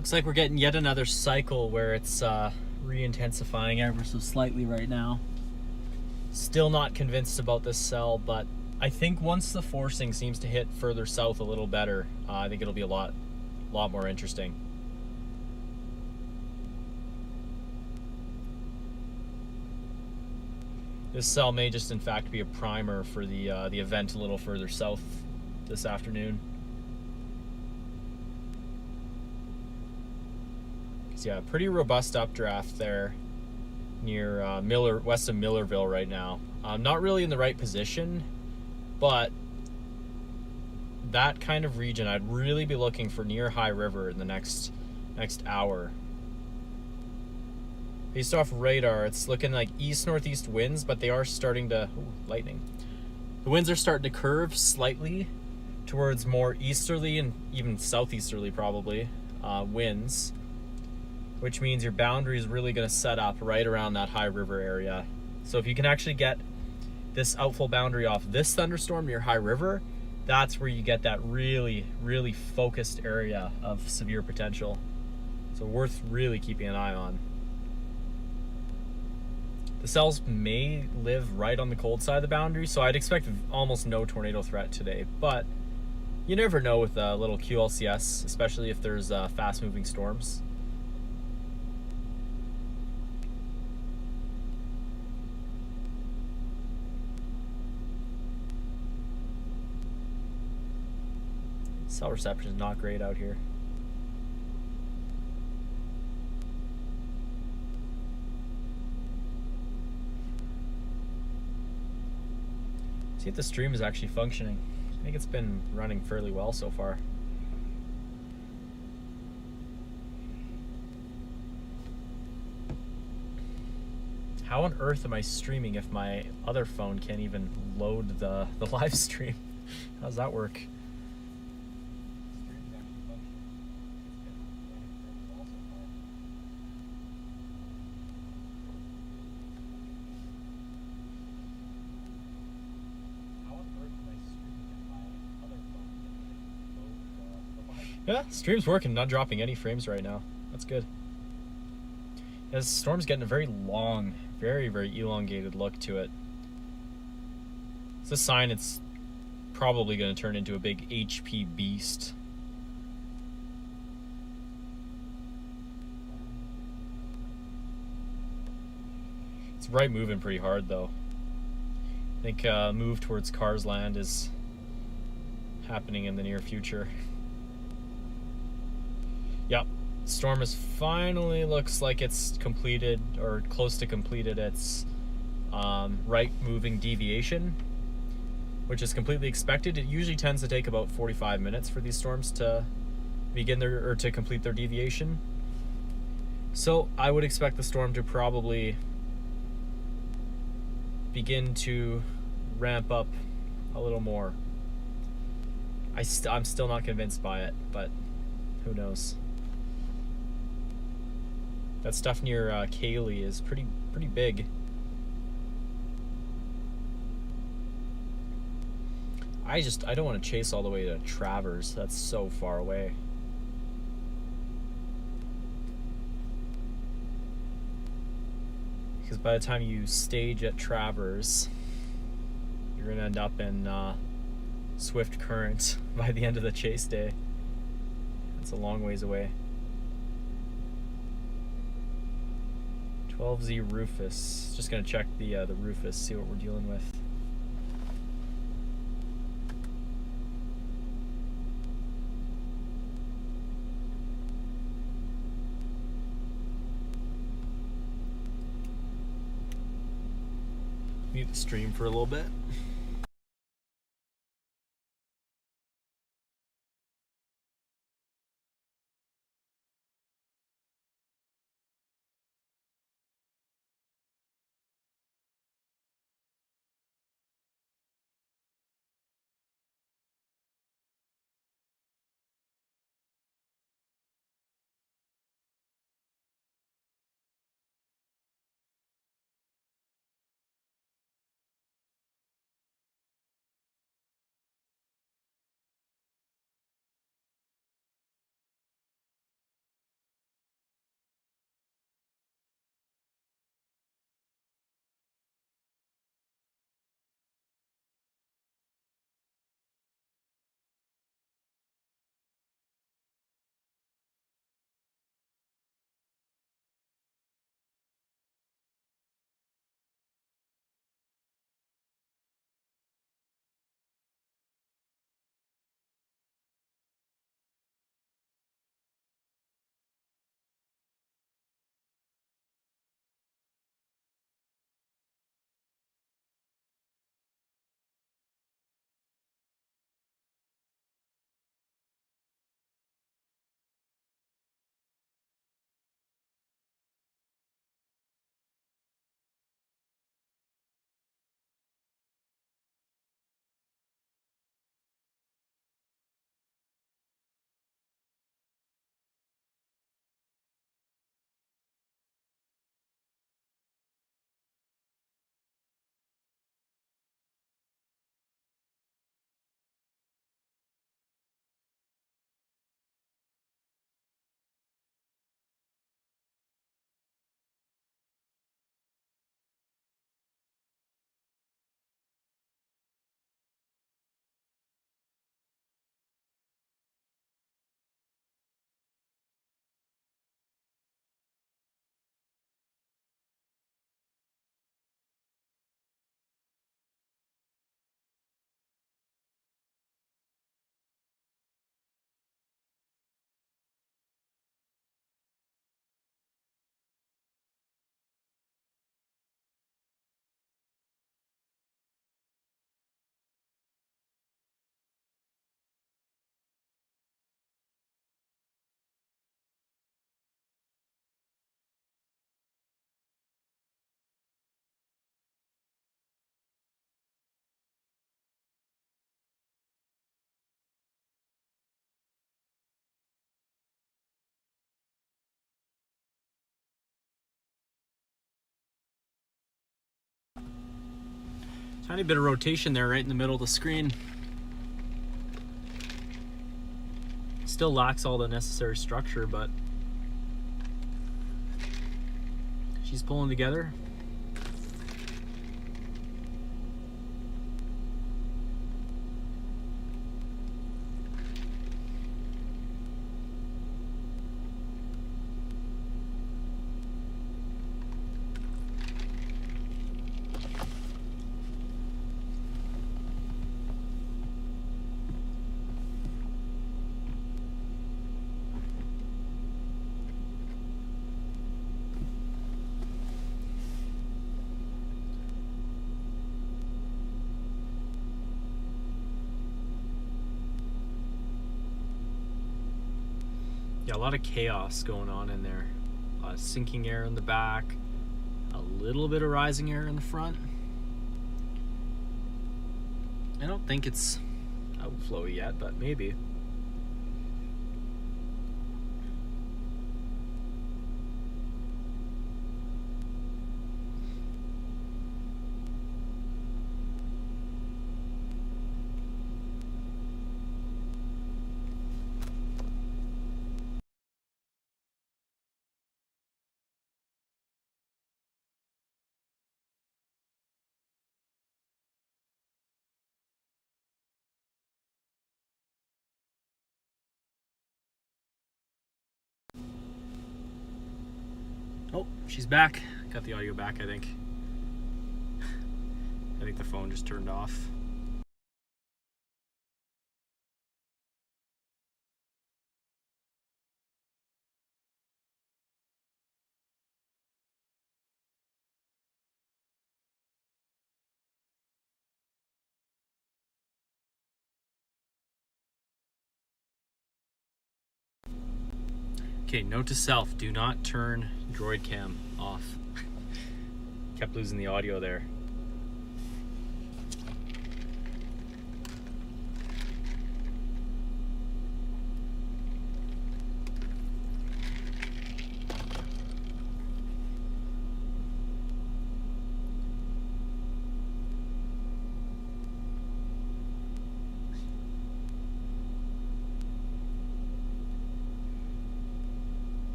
Looks like we're getting yet another cycle where it's re-intensifying ever so slightly right now. Still not convinced about this cell, but I think once the forcing seems to hit further south a little better, I think it'll be a lot more interesting. This cell may just in fact be a primer for the event a little further south this afternoon. Yeah, pretty robust updraft there near west of Millerville right now. Not really in the right position, but that kind of region, I'd really be looking for near High River in the next hour. Based off radar, it's looking like east-northeast winds, but they are starting to... Ooh, lightning. The winds are starting to curve slightly towards more easterly and even southeasterly probably winds, which means your boundary is really going to set up right around that High River area. So if you can actually get this outflow boundary off this thunderstorm near High River, that's where you get that really, really focused area of severe potential. So worth really keeping an eye on. The cells may live right on the cold side of the boundary, so I'd expect almost no tornado threat today, but you never know with a little QLCS, especially if there's fast-moving storms. Cell reception is not great out here. See if the stream is actually functioning. I think it's been running fairly well so far. How on earth am I streaming if my other phone can't even load the live stream? How does that work? Yeah, stream's working, not dropping any frames right now. That's good. Yeah, this storm's getting a very long, very, very elongated look to it. It's a sign it's probably going to turn into a big HP beast. It's right moving pretty hard though. I think move towards Cars Land is happening in the near future. Yep, storm is finally looks like it's completed or close to completed its right moving deviation, which is completely expected. It usually tends to take about 45 minutes for these storms to begin to complete their deviation. So I would expect the storm to probably begin to ramp up a little more. I'm still not convinced by it, but who knows? That stuff near Calgary is pretty big. I don't want to chase all the way to Travers. That's so far away. Because by the time you stage at Travers, you're gonna end up in Swift Current by the end of the chase day. That's a long ways away. 12Z Rufus. Just gonna check the Rufus, see what we're dealing with. Mute the stream for a little bit. Tiny bit of rotation there right in the middle of the screen. Still lacks all the necessary structure, but she's pulling together. Yeah, a lot of chaos going on in there. A lot of sinking air in the back, a little bit of rising air in the front. I don't think it's outflowy yet, but maybe. Oh, she's back. Got the audio back, I think. I think the phone just turned off. Okay, note to self, do not turn Droid Cam off. Kept losing the audio there.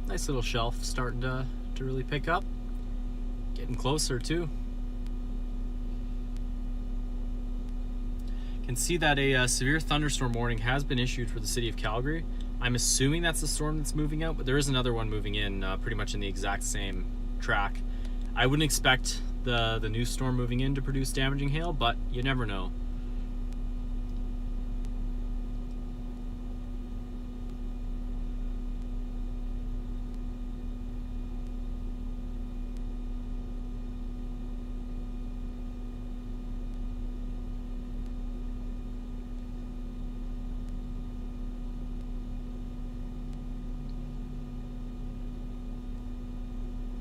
Nice little shelf starting to really pick up. Getting closer too. Can see that a severe thunderstorm warning has been issued for the city of Calgary. I'm assuming that's the storm that's moving out, but there is another one moving in pretty much in the exact same track. I wouldn't expect the new storm moving in to produce damaging hail, but you never know.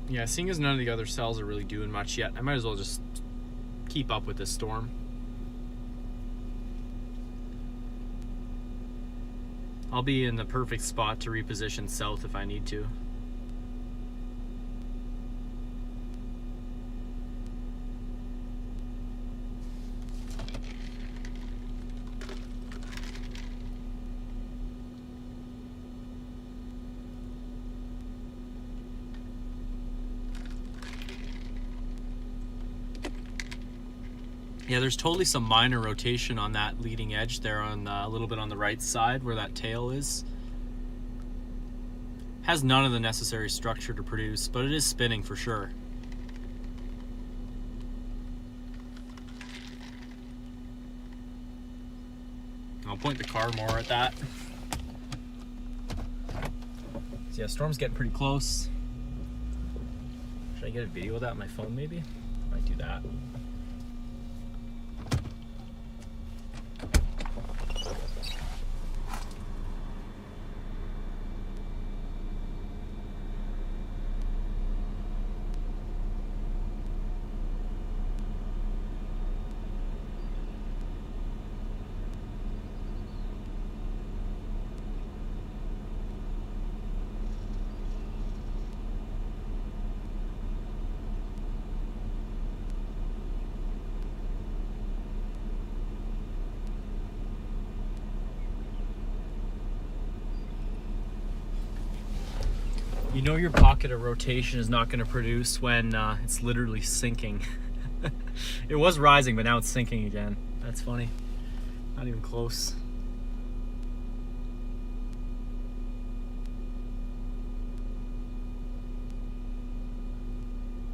Yeah, seeing as none of the other cells are really doing much yet, I might as well just keep up with this storm. I'll be in the perfect spot to reposition south if I need to. Yeah, there's totally some minor rotation on that leading edge there on a little bit on the right side where that tail is. Has none of the necessary structure to produce, but it is spinning for sure. I'll point the car more at that. So yeah, storm's getting pretty close. Should I get a video of that on my phone maybe? Might do that. You know your pocket of rotation is not going to produce when it's literally sinking. It was rising, but now it's sinking again. That's funny. Not even close.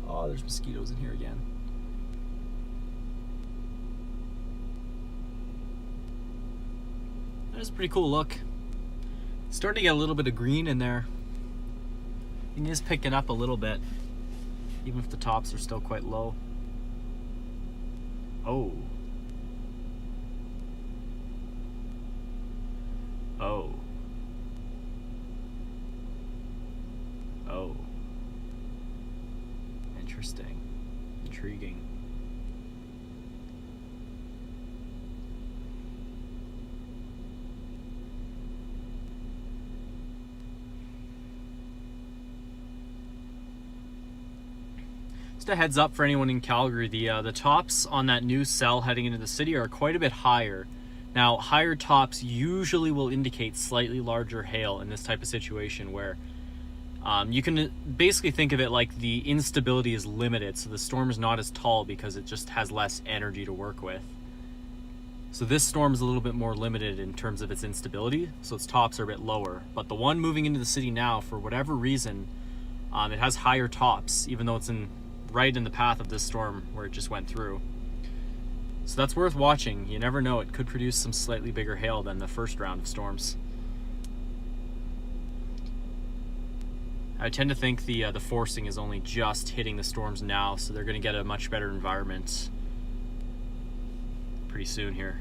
Oh, there's mosquitoes in here again. That is a pretty cool look. Starting to get a little bit of green in there. It is picking up a little bit, even if the tops are still quite low. Oh. Oh. Oh. Interesting. Intriguing. Just a heads up for anyone in Calgary, the tops on that new cell heading into the city are quite a bit higher. Now, higher tops usually will indicate slightly larger hail in this type of situation where you can basically think of it like the instability is limited, so the storm is not as tall because it just has less energy to work with. So this storm is a little bit more limited in terms of its instability, so its tops are a bit lower. But the one moving into the city now, for whatever reason, it has higher tops, even though it's right in the path of this storm where it just went through. So that's worth watching. You never know, it could produce some slightly bigger hail than the first round of storms. I tend to think the forcing is only just hitting the storms now, so they're going to get a much better environment pretty soon here.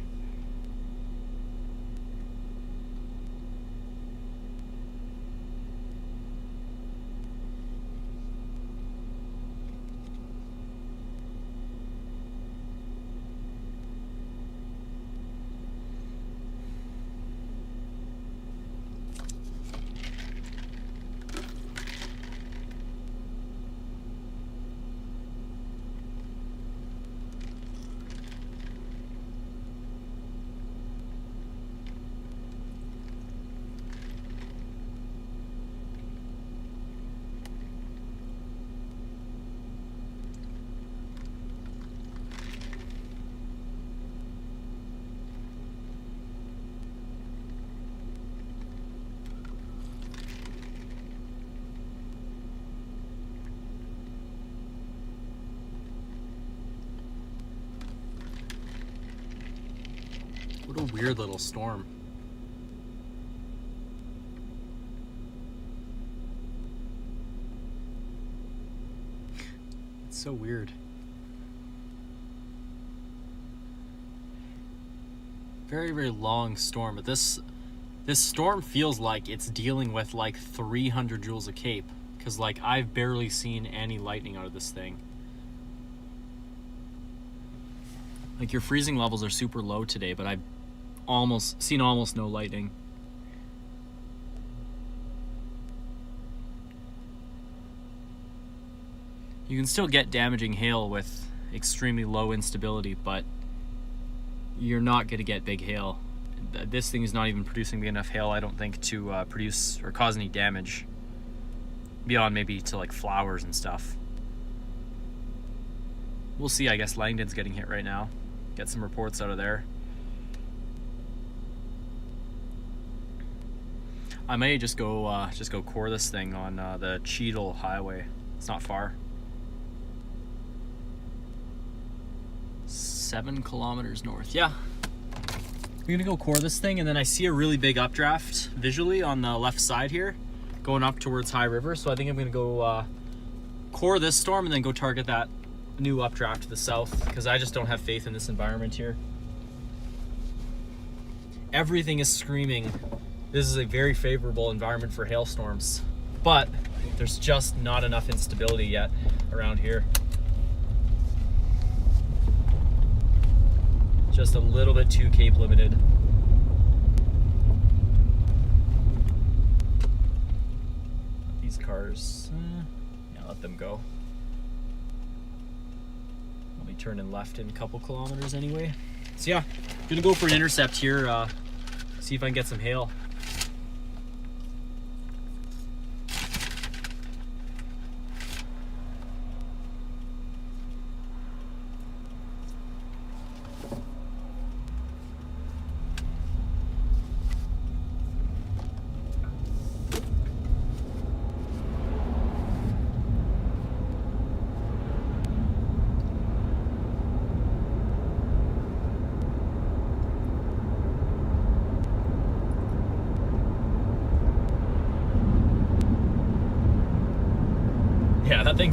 What a weird little storm. It's so weird. Very, very long storm, but this storm feels like it's dealing with like 300 joules of cape, because like I've barely seen any lightning out of this thing. Like your freezing levels are super low today, but I've seen almost no lightning. You can still get damaging hail with extremely low instability, but you're not going to get big hail. This thing is not even producing big enough hail, I don't think, to produce or cause any damage beyond maybe to like flowers and stuff. We'll see. I guess Langdon's getting hit right now. Get some reports out of there. I may just go core this thing on the Cheadle Highway. It's not far. 7 kilometers north. Yeah. We're gonna go core this thing, and then I see a really big updraft visually on the left side here, going up towards High River. So I think I'm gonna go core this storm and then go target that new updraft to the south, because I just don't have faith in this environment here. Everything is screaming this is a very favorable environment for hailstorms, but there's just not enough instability yet around here. Just a little bit too cape limited. These cars, yeah, let them go. I'll be turning left in a couple kilometers anyway. So yeah, gonna go for an intercept here, see if I can get some hail.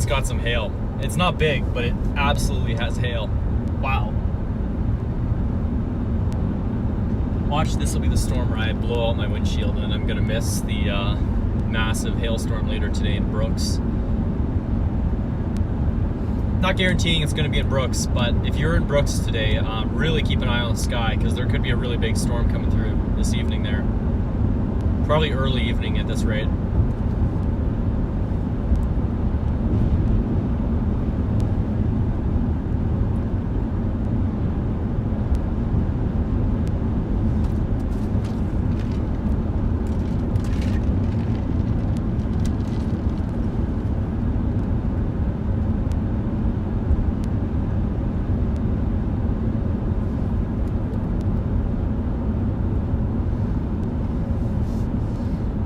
it's got some hail. It's not big, but it absolutely has hail. Wow. Watch, this will be the storm where I blow out my windshield, and I'm gonna miss the massive hailstorm later today in Brooks. Not guaranteeing it's gonna be in Brooks, but if you're in Brooks today, really keep an eye on the sky, because there could be a really big storm coming through this evening there. Probably early evening at this rate.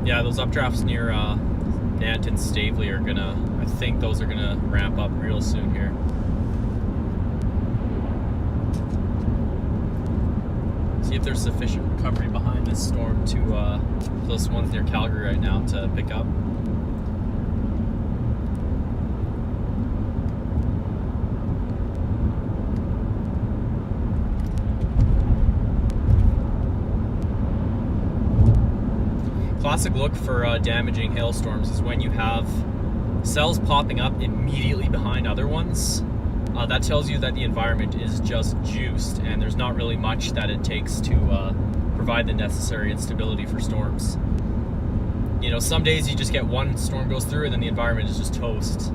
Yeah, those updrafts near Nanton Stavely are gonna, I think those are gonna ramp up real soon here. See if there's sufficient recovery behind this storm to those ones near Calgary right now to pick up. Classic look for damaging hailstorms is when you have cells popping up immediately behind other ones. That tells you that the environment is just juiced and there's not really much that it takes to provide the necessary instability for storms. You know, some days you just get one storm goes through and then the environment is just toast.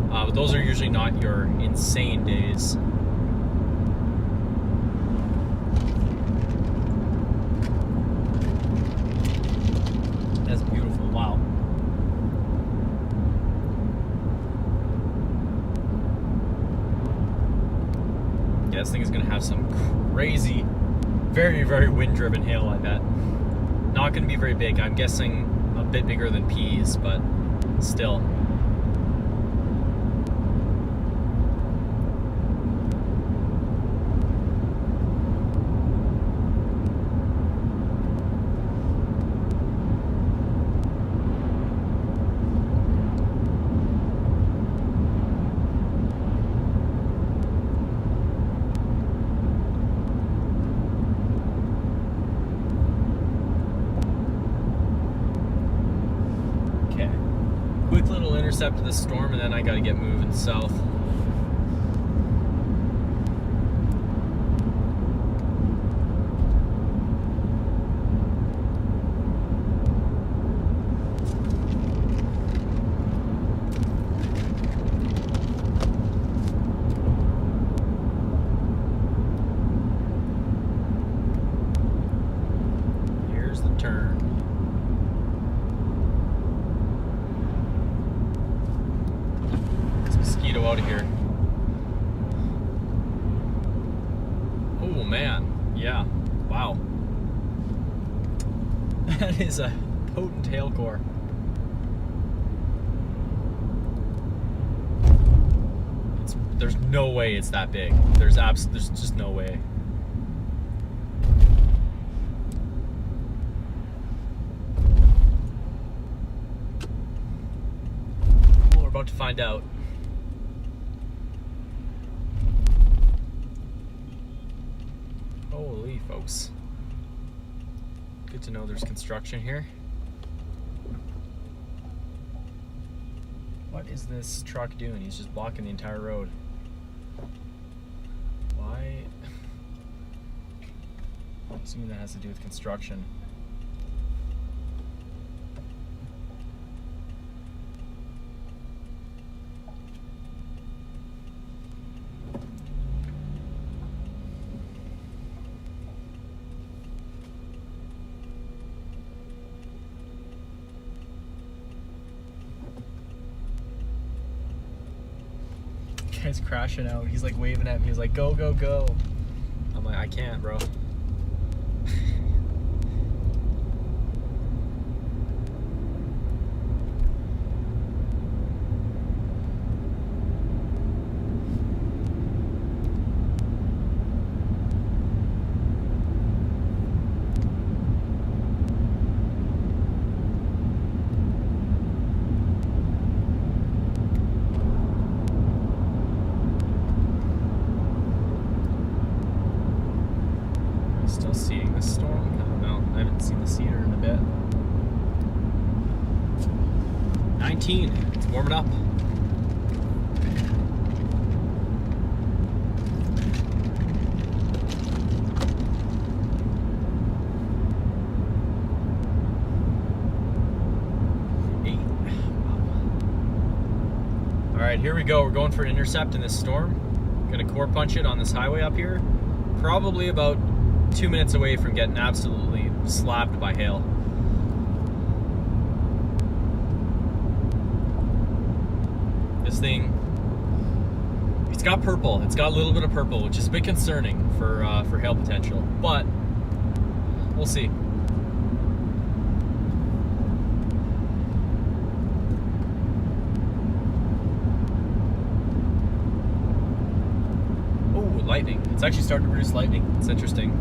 But those are usually not your insane days. That's beautiful, wow. Yeah, this thing is gonna have some crazy, very, very wind-driven hail, I bet. Not gonna be very big. I'm guessing a bit bigger than peas, but still. Quick little intercept of the storm, and then I gotta get moving south. Here's the turn. Mosquito out of here. Oh man, yeah, wow. That is a potent hail core. There's no way it's that big. There's just no way. Well, we're about to find out. Holy folks. Good to know there's construction here. What is this truck doing? He's just blocking the entire road. Why? I'm assuming that has to do with construction. Guy's crashing out. He's like waving at me. He's like, go, go, go. I'm like, I can't, bro. Still seeing the storm? I don't know. I haven't seen the cedar in a bit. 19. It's warming up. All right, here we go. We're going for an intercept in this storm. Gonna core punch it on this highway up here. Probably about 2 minutes away from getting absolutely slapped by hail. This thing, it's got purple. It's got a little bit of purple, which is a bit concerning for hail potential, but we'll see. Lightning. It's actually starting to produce lightning. It's interesting.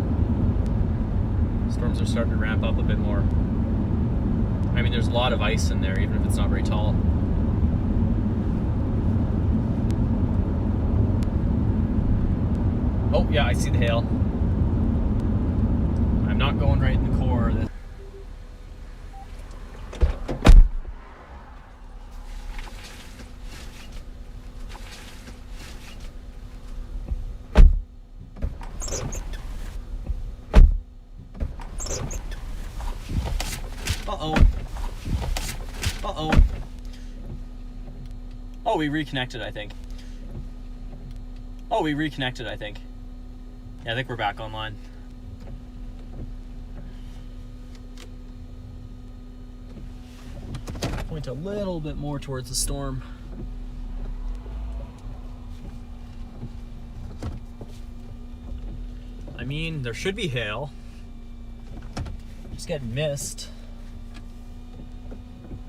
Storms are starting to ramp up a bit more. I mean, there's a lot of ice in there, even if it's not very tall. Oh, yeah, I see the hail. I'm not going right in the core. Oh, we reconnected, I think. Yeah, I think we're back online. Point a little bit more towards the storm. I mean, there should be hail. Just getting mist.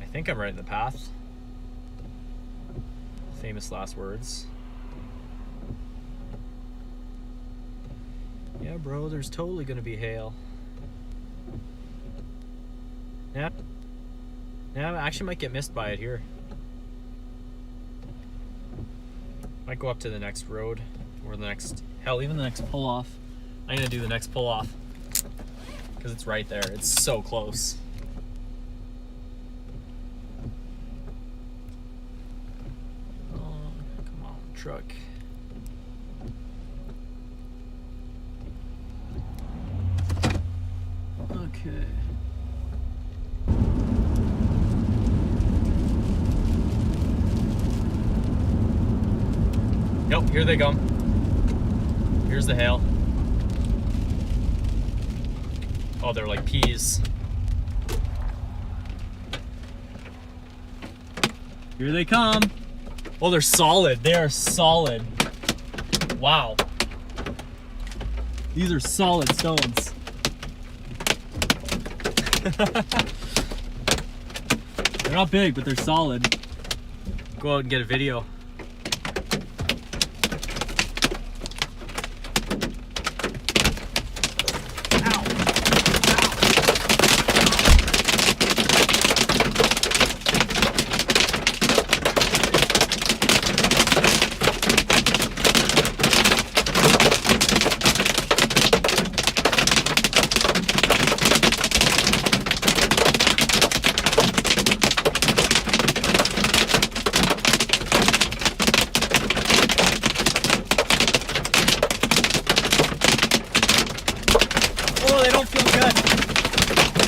I think I'm right in the path. Famous last words. Yeah, bro, there's totally gonna be hail. Yeah, I actually might get missed by it here. Might go up to the next road, or the next, hell, even the next pull-off. I'm gonna do the next pull-off, because it's right there. It's so close. Truck. Okay. Nope, here they come. Here's the hail. Oh, they're like peas. Here they come. Oh, they're solid. They are solid. Wow. These are solid stones. They're not big, but they're solid. Go out and get a video.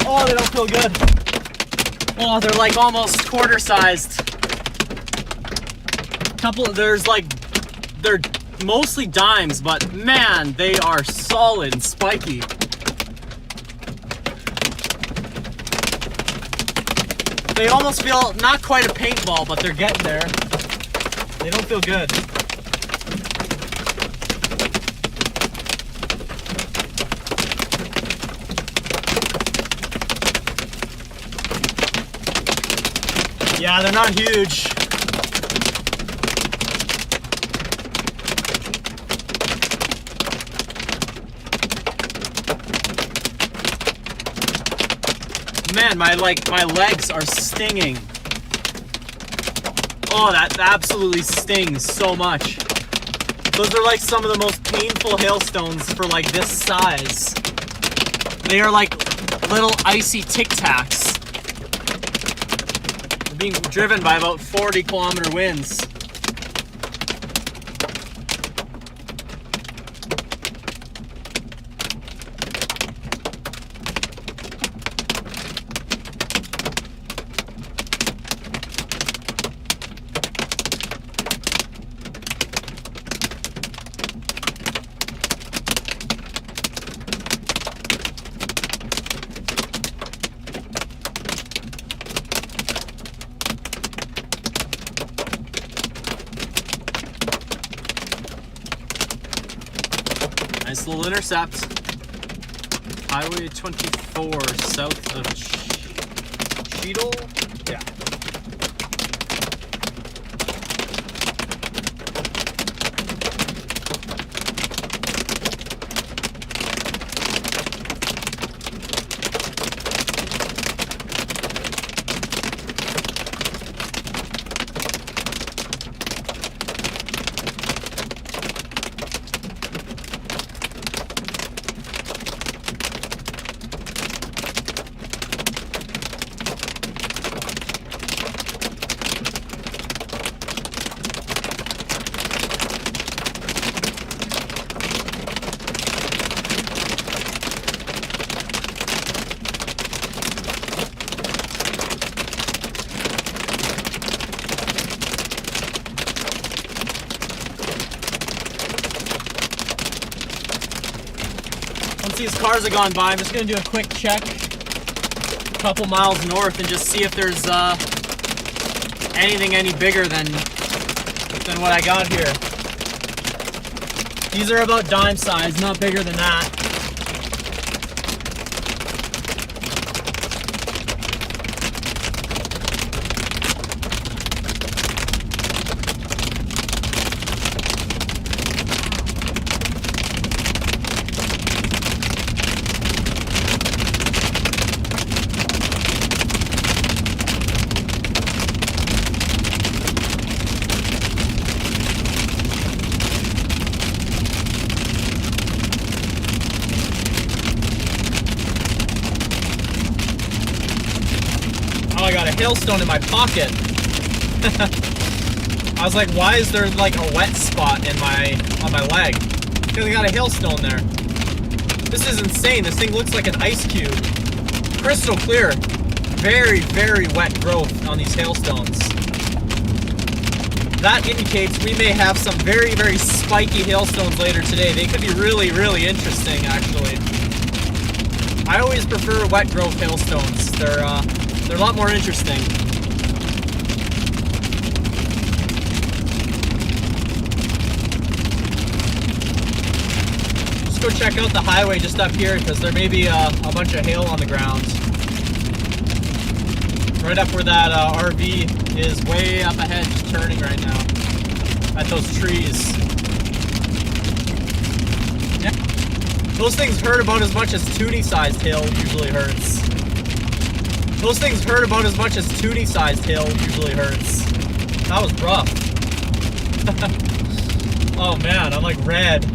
Oh, they don't feel good. Oh, they're like almost quarter sized. They're mostly dimes, but man, they are solid and spiky. They almost feel not quite a paintball, but they're getting there. They don't feel good. Yeah, they're not huge. Man, my legs are stinging. Oh, that absolutely stings so much. Those are like some of the most painful hailstones for like this size. They are like little icy Tic Tacs. They're being driven by about 40-kilometer winds. Nice little intercept. Highway 24 south of Cheadle. Yeah. Once these cars have gone by, I'm just going to do a quick check a couple miles north and just see if there's anything any bigger than what I got here. These are about dime size, not bigger than that. Oh, I got a hailstone in my pocket. I was like, why is there like a wet spot on my leg? Because I got a hailstone there. This is insane. This thing looks like an ice cube. Crystal clear. Very, very wet growth on these hailstones. That indicates we may have some very, very spiky hailstones later today. They could be really, really interesting, actually. I always prefer wet growth hailstones. They're a lot more interesting. Just go check out the highway just up here because there may be a bunch of hail on the ground. Right up where that RV is, way up ahead, just turning right now at those trees. Yeah. Those things hurt about as much as toonie-sized hail usually hurts. Those things hurt about as much as toonie-sized hail usually hurts. That was rough. Oh man, I'm like red.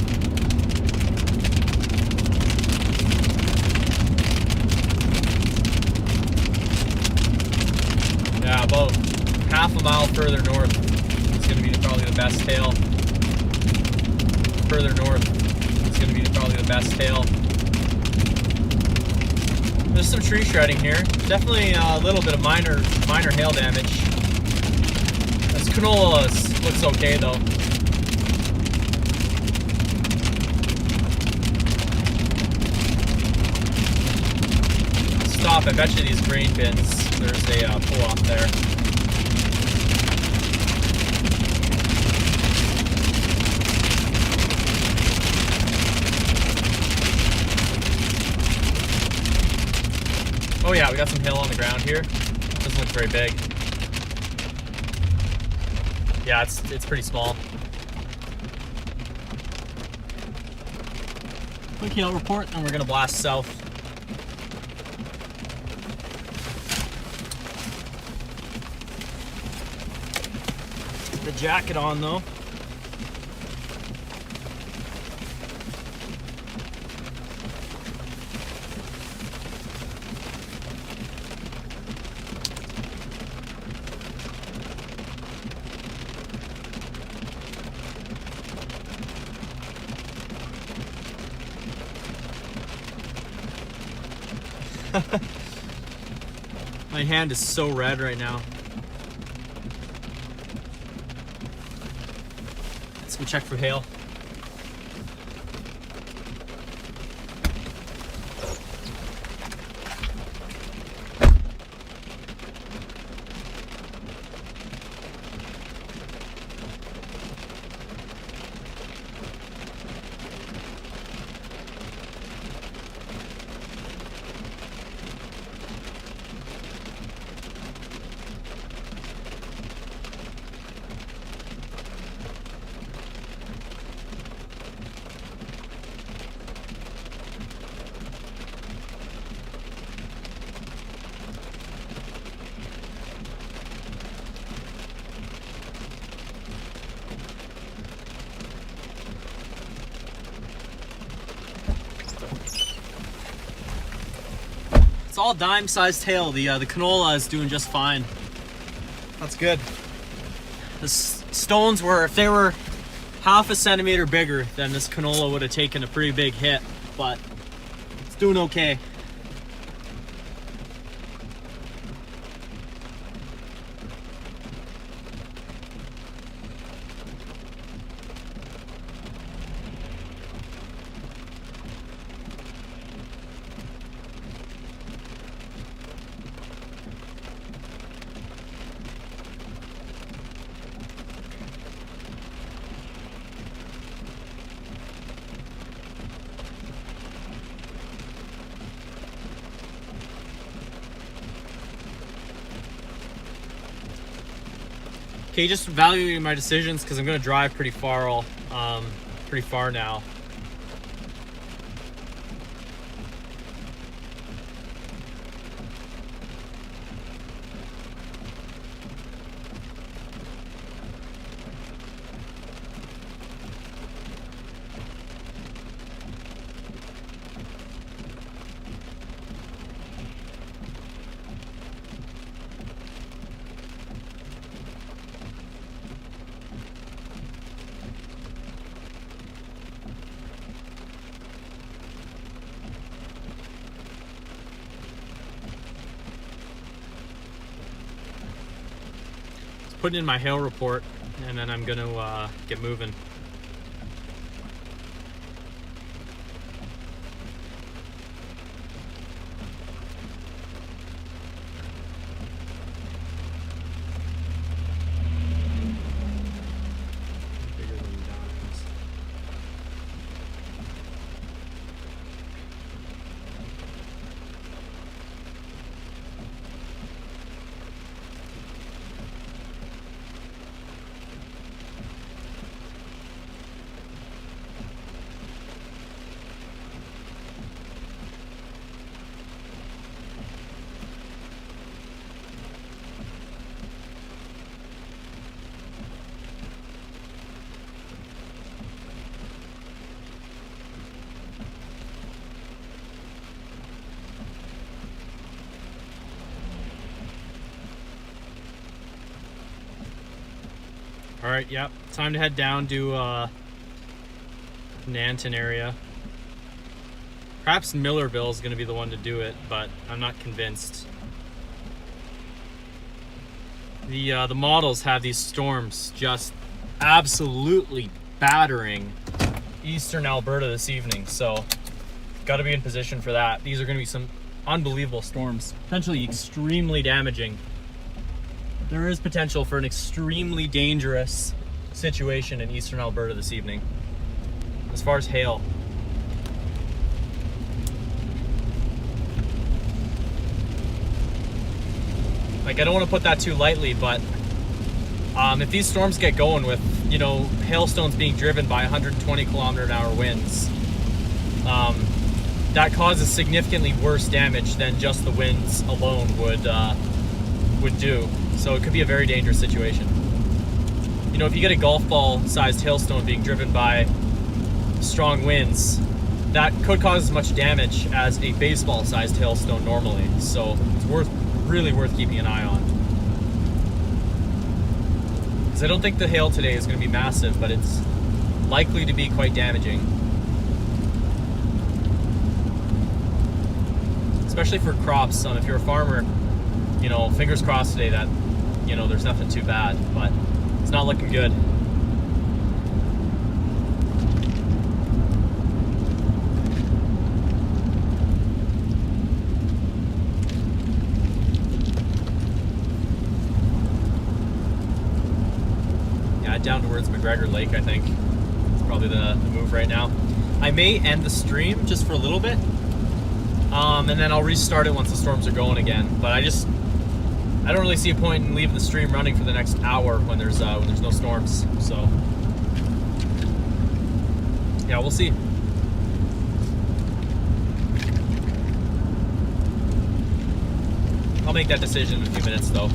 Yeah, about half a mile further north is going to be probably the best hail. Further north is going to be probably the best hail. There's some tree shredding here. Definitely a little bit of minor hail damage. This canola looks okay though. Stop, I bet you these grain bins, there's a pull off there. Oh yeah, we got some hail on the ground here. Doesn't look very big. Yeah, it's pretty small. Quick hail report, and we're gonna blast south. Get the jacket on though. My hand is so red right now. Let's go check for hail. It's all dime-sized hail. The canola is doing just fine. That's good. The stones were, if they were half a centimeter bigger, then this canola would have taken a pretty big hit, but it's doing okay. Okay, just evaluating my decisions because I'm going to drive pretty far now. Putting in my hail report, and then I'm gonna get moving. All right, yep, time to head down to Nanton area. Perhaps Millerville is going to be the one to do it, but I'm not convinced. The models have these storms just absolutely battering eastern Alberta this evening, so got to be in position for that. These are going to be some unbelievable storms, potentially extremely damaging. There is potential for an extremely dangerous situation in eastern Alberta this evening as far as hail. Like, I don't want to put that too lightly, but if these storms get going with, you know, hailstones being driven by 120 km/h winds, that causes significantly worse damage than just the winds alone would do. So it could be a very dangerous situation. You know, if you get a golf ball sized hailstone being driven by strong winds, that could cause as much damage as a baseball sized hailstone normally. So it's really worth keeping an eye on. Because I don't think the hail today is going to be massive, but it's likely to be quite damaging. especially for crops. If you're a farmer, you know, fingers crossed today that, you know, there's nothing too bad, but it's not looking good. Yeah, down towards McGregor Lake, I think. It's probably the move right now. I may end the stream just for a little bit, and then I'll restart it once the storms are going again. But I don't really see a point in leaving the stream running for the next hour when there's no storms. So yeah, we'll see. I'll make that decision in a few minutes though.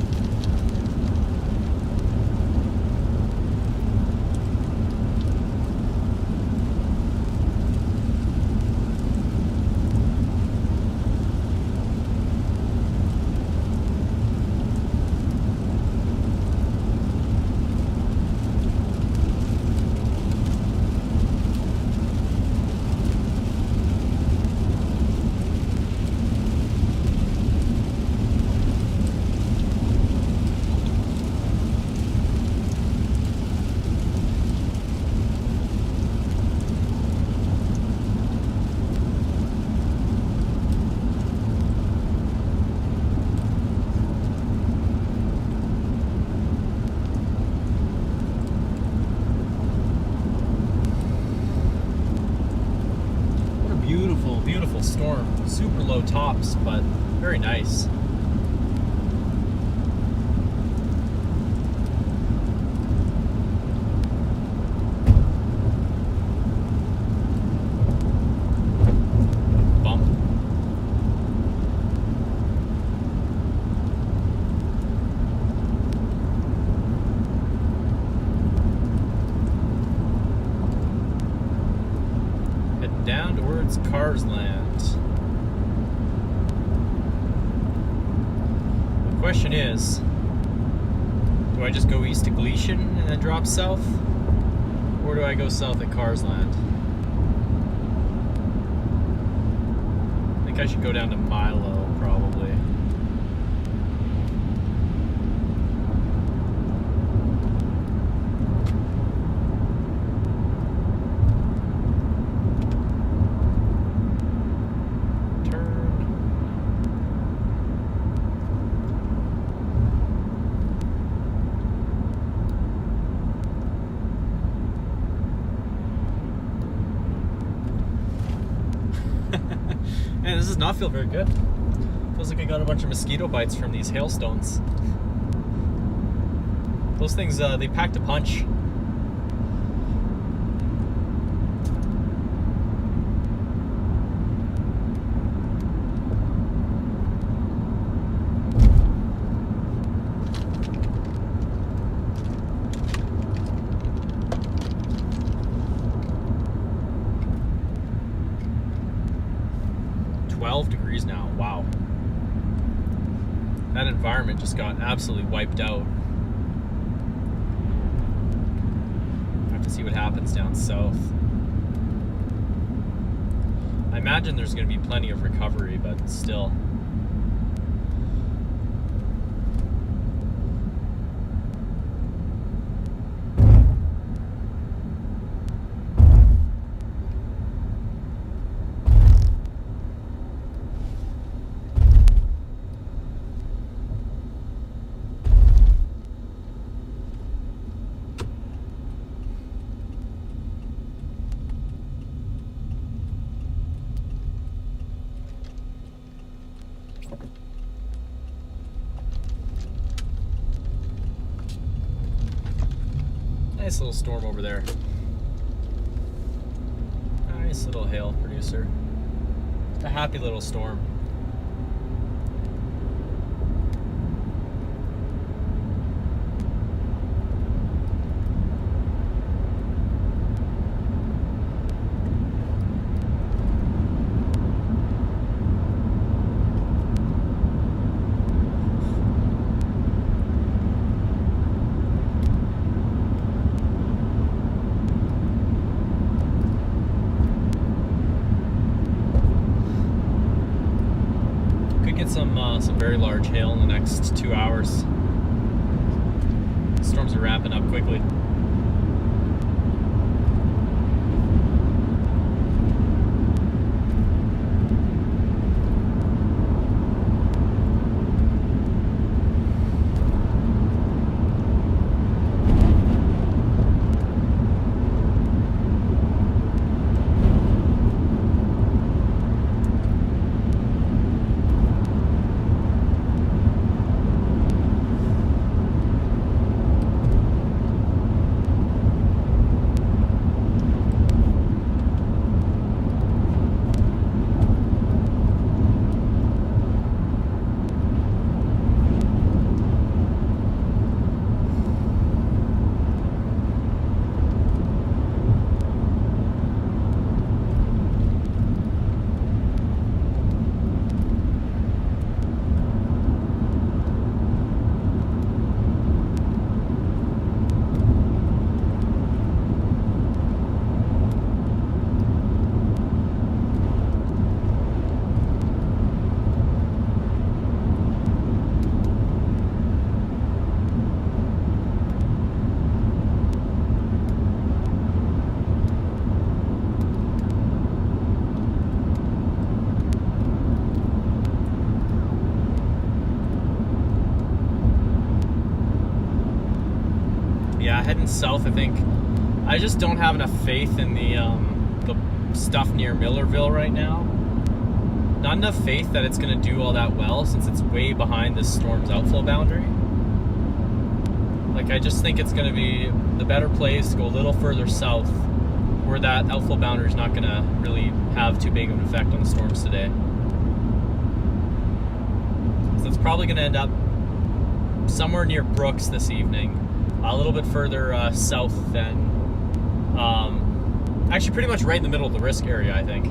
Beautiful storm. Super low tops, but very nice. Bump. Heading down towards Carsland. The question is, do I just go east to Gleason and then drop south? Or do I go south at Carsland? I think I should go down to Milo, probably. Man, this does not feel very good. Feels like I got a bunch of mosquito bites from these hailstones. Those things, they packed a punch. Degrees now. Wow. That environment just got absolutely wiped out. Have to see what happens down south. I imagine there's going to be plenty of recovery, but still. Nice little storm over there. Nice little hail producer. A happy little storm. get some very large hail in the next 2 hours. Storms are wrapping up quickly. Yeah, heading south, I think I just don't have enough faith in the stuff near Millerville right now. Not enough faith that it's going to do all that well since it's way behind this storm's outflow boundary. Like, I just think it's going to be the better place to go a little further south where that outflow boundary is not going to really have too big of an effect on the storms today. So it's probably going to end up somewhere near Brooks this evening. A little bit further south than, actually pretty much right in the middle of the risk area, I think.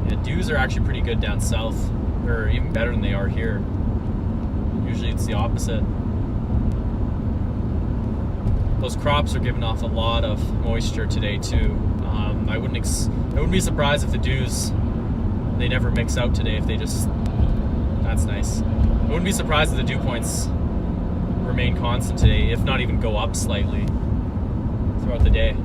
Yeah, dews are actually pretty good down south. They're even better than they are here. Usually it's the opposite. Those crops are giving off a lot of moisture today too. I wouldn't be surprised if the dews, they never mix out today, if they just, that's nice. I wouldn't be surprised if the dew points remain constant today, if not even go up slightly throughout the day.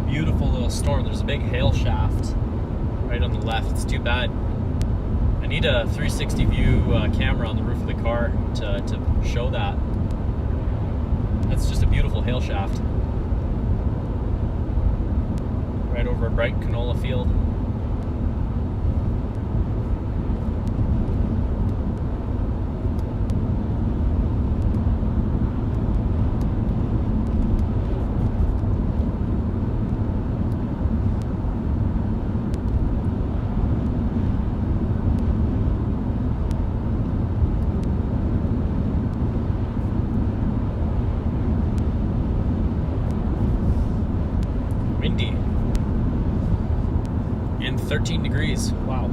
Beautiful little storm. There's a big hail shaft right on the left. It's too bad. I need a 360 view camera on the roof of the car to show that. That's just a beautiful hail shaft. Right over a bright canola field. Windy and 13 degrees. Wow.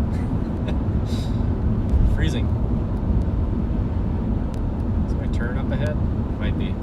Freezing. Is my turn up ahead? Might be.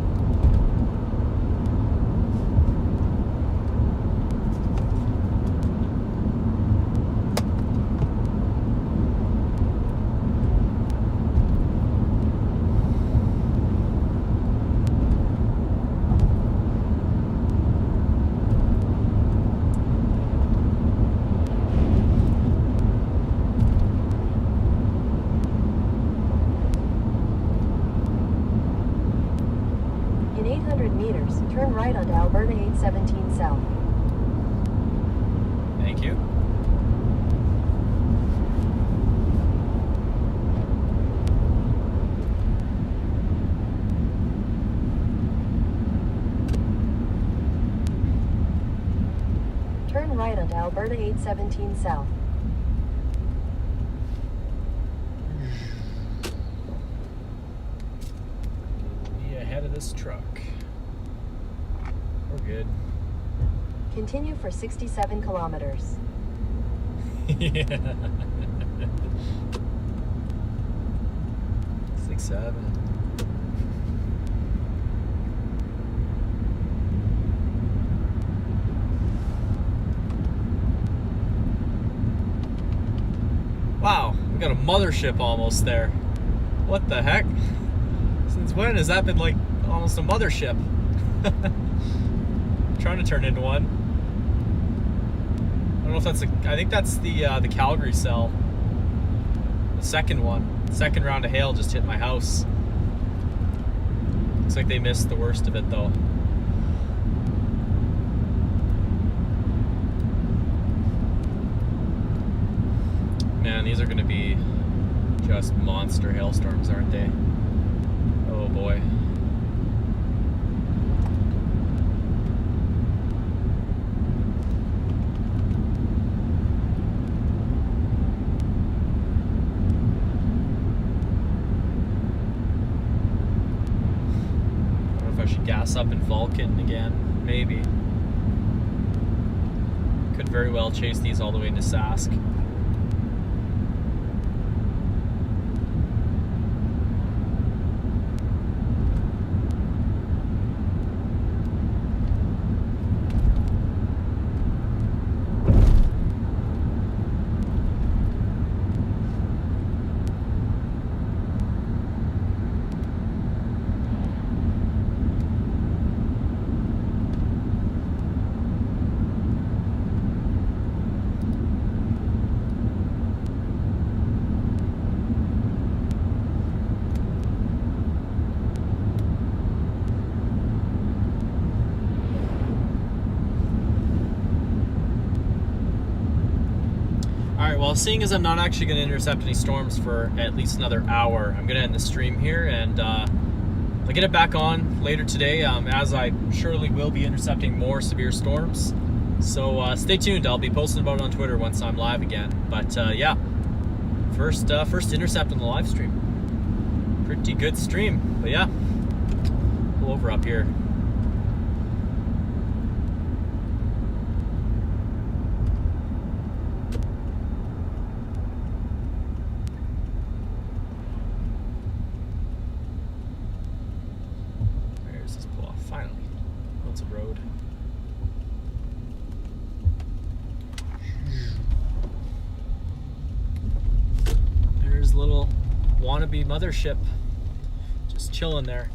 In 800 meters, turn right onto Alberta 817 South. Thank you. Turn right onto Alberta 817 South. this truck. We're good. Continue for 67 kilometers. Yeah. 6-7. Wow, we got a mothership almost there. What the heck? Since when has that been like almost a mothership? Trying to turn into one. I don't know if that's I think that's the Calgary cell. The second one. Second round of hail just hit my house. Looks like they missed the worst of it though. Man, these are gonna be just monster hailstorms, aren't they? Oh boy. Gas up in Vulcan again, maybe. Could very well chase these all the way into Sask. Well, seeing as I'm not actually going to intercept any storms for at least another hour, I'm going to end the stream here, and I'll get it back on later today, as I surely will be intercepting more severe storms. So stay tuned. I'll be posting about it on Twitter once I'm live again. But yeah, first intercept on the live stream. Pretty good stream. But yeah, pull over up here. Road. There's little wannabe mothership just chilling there.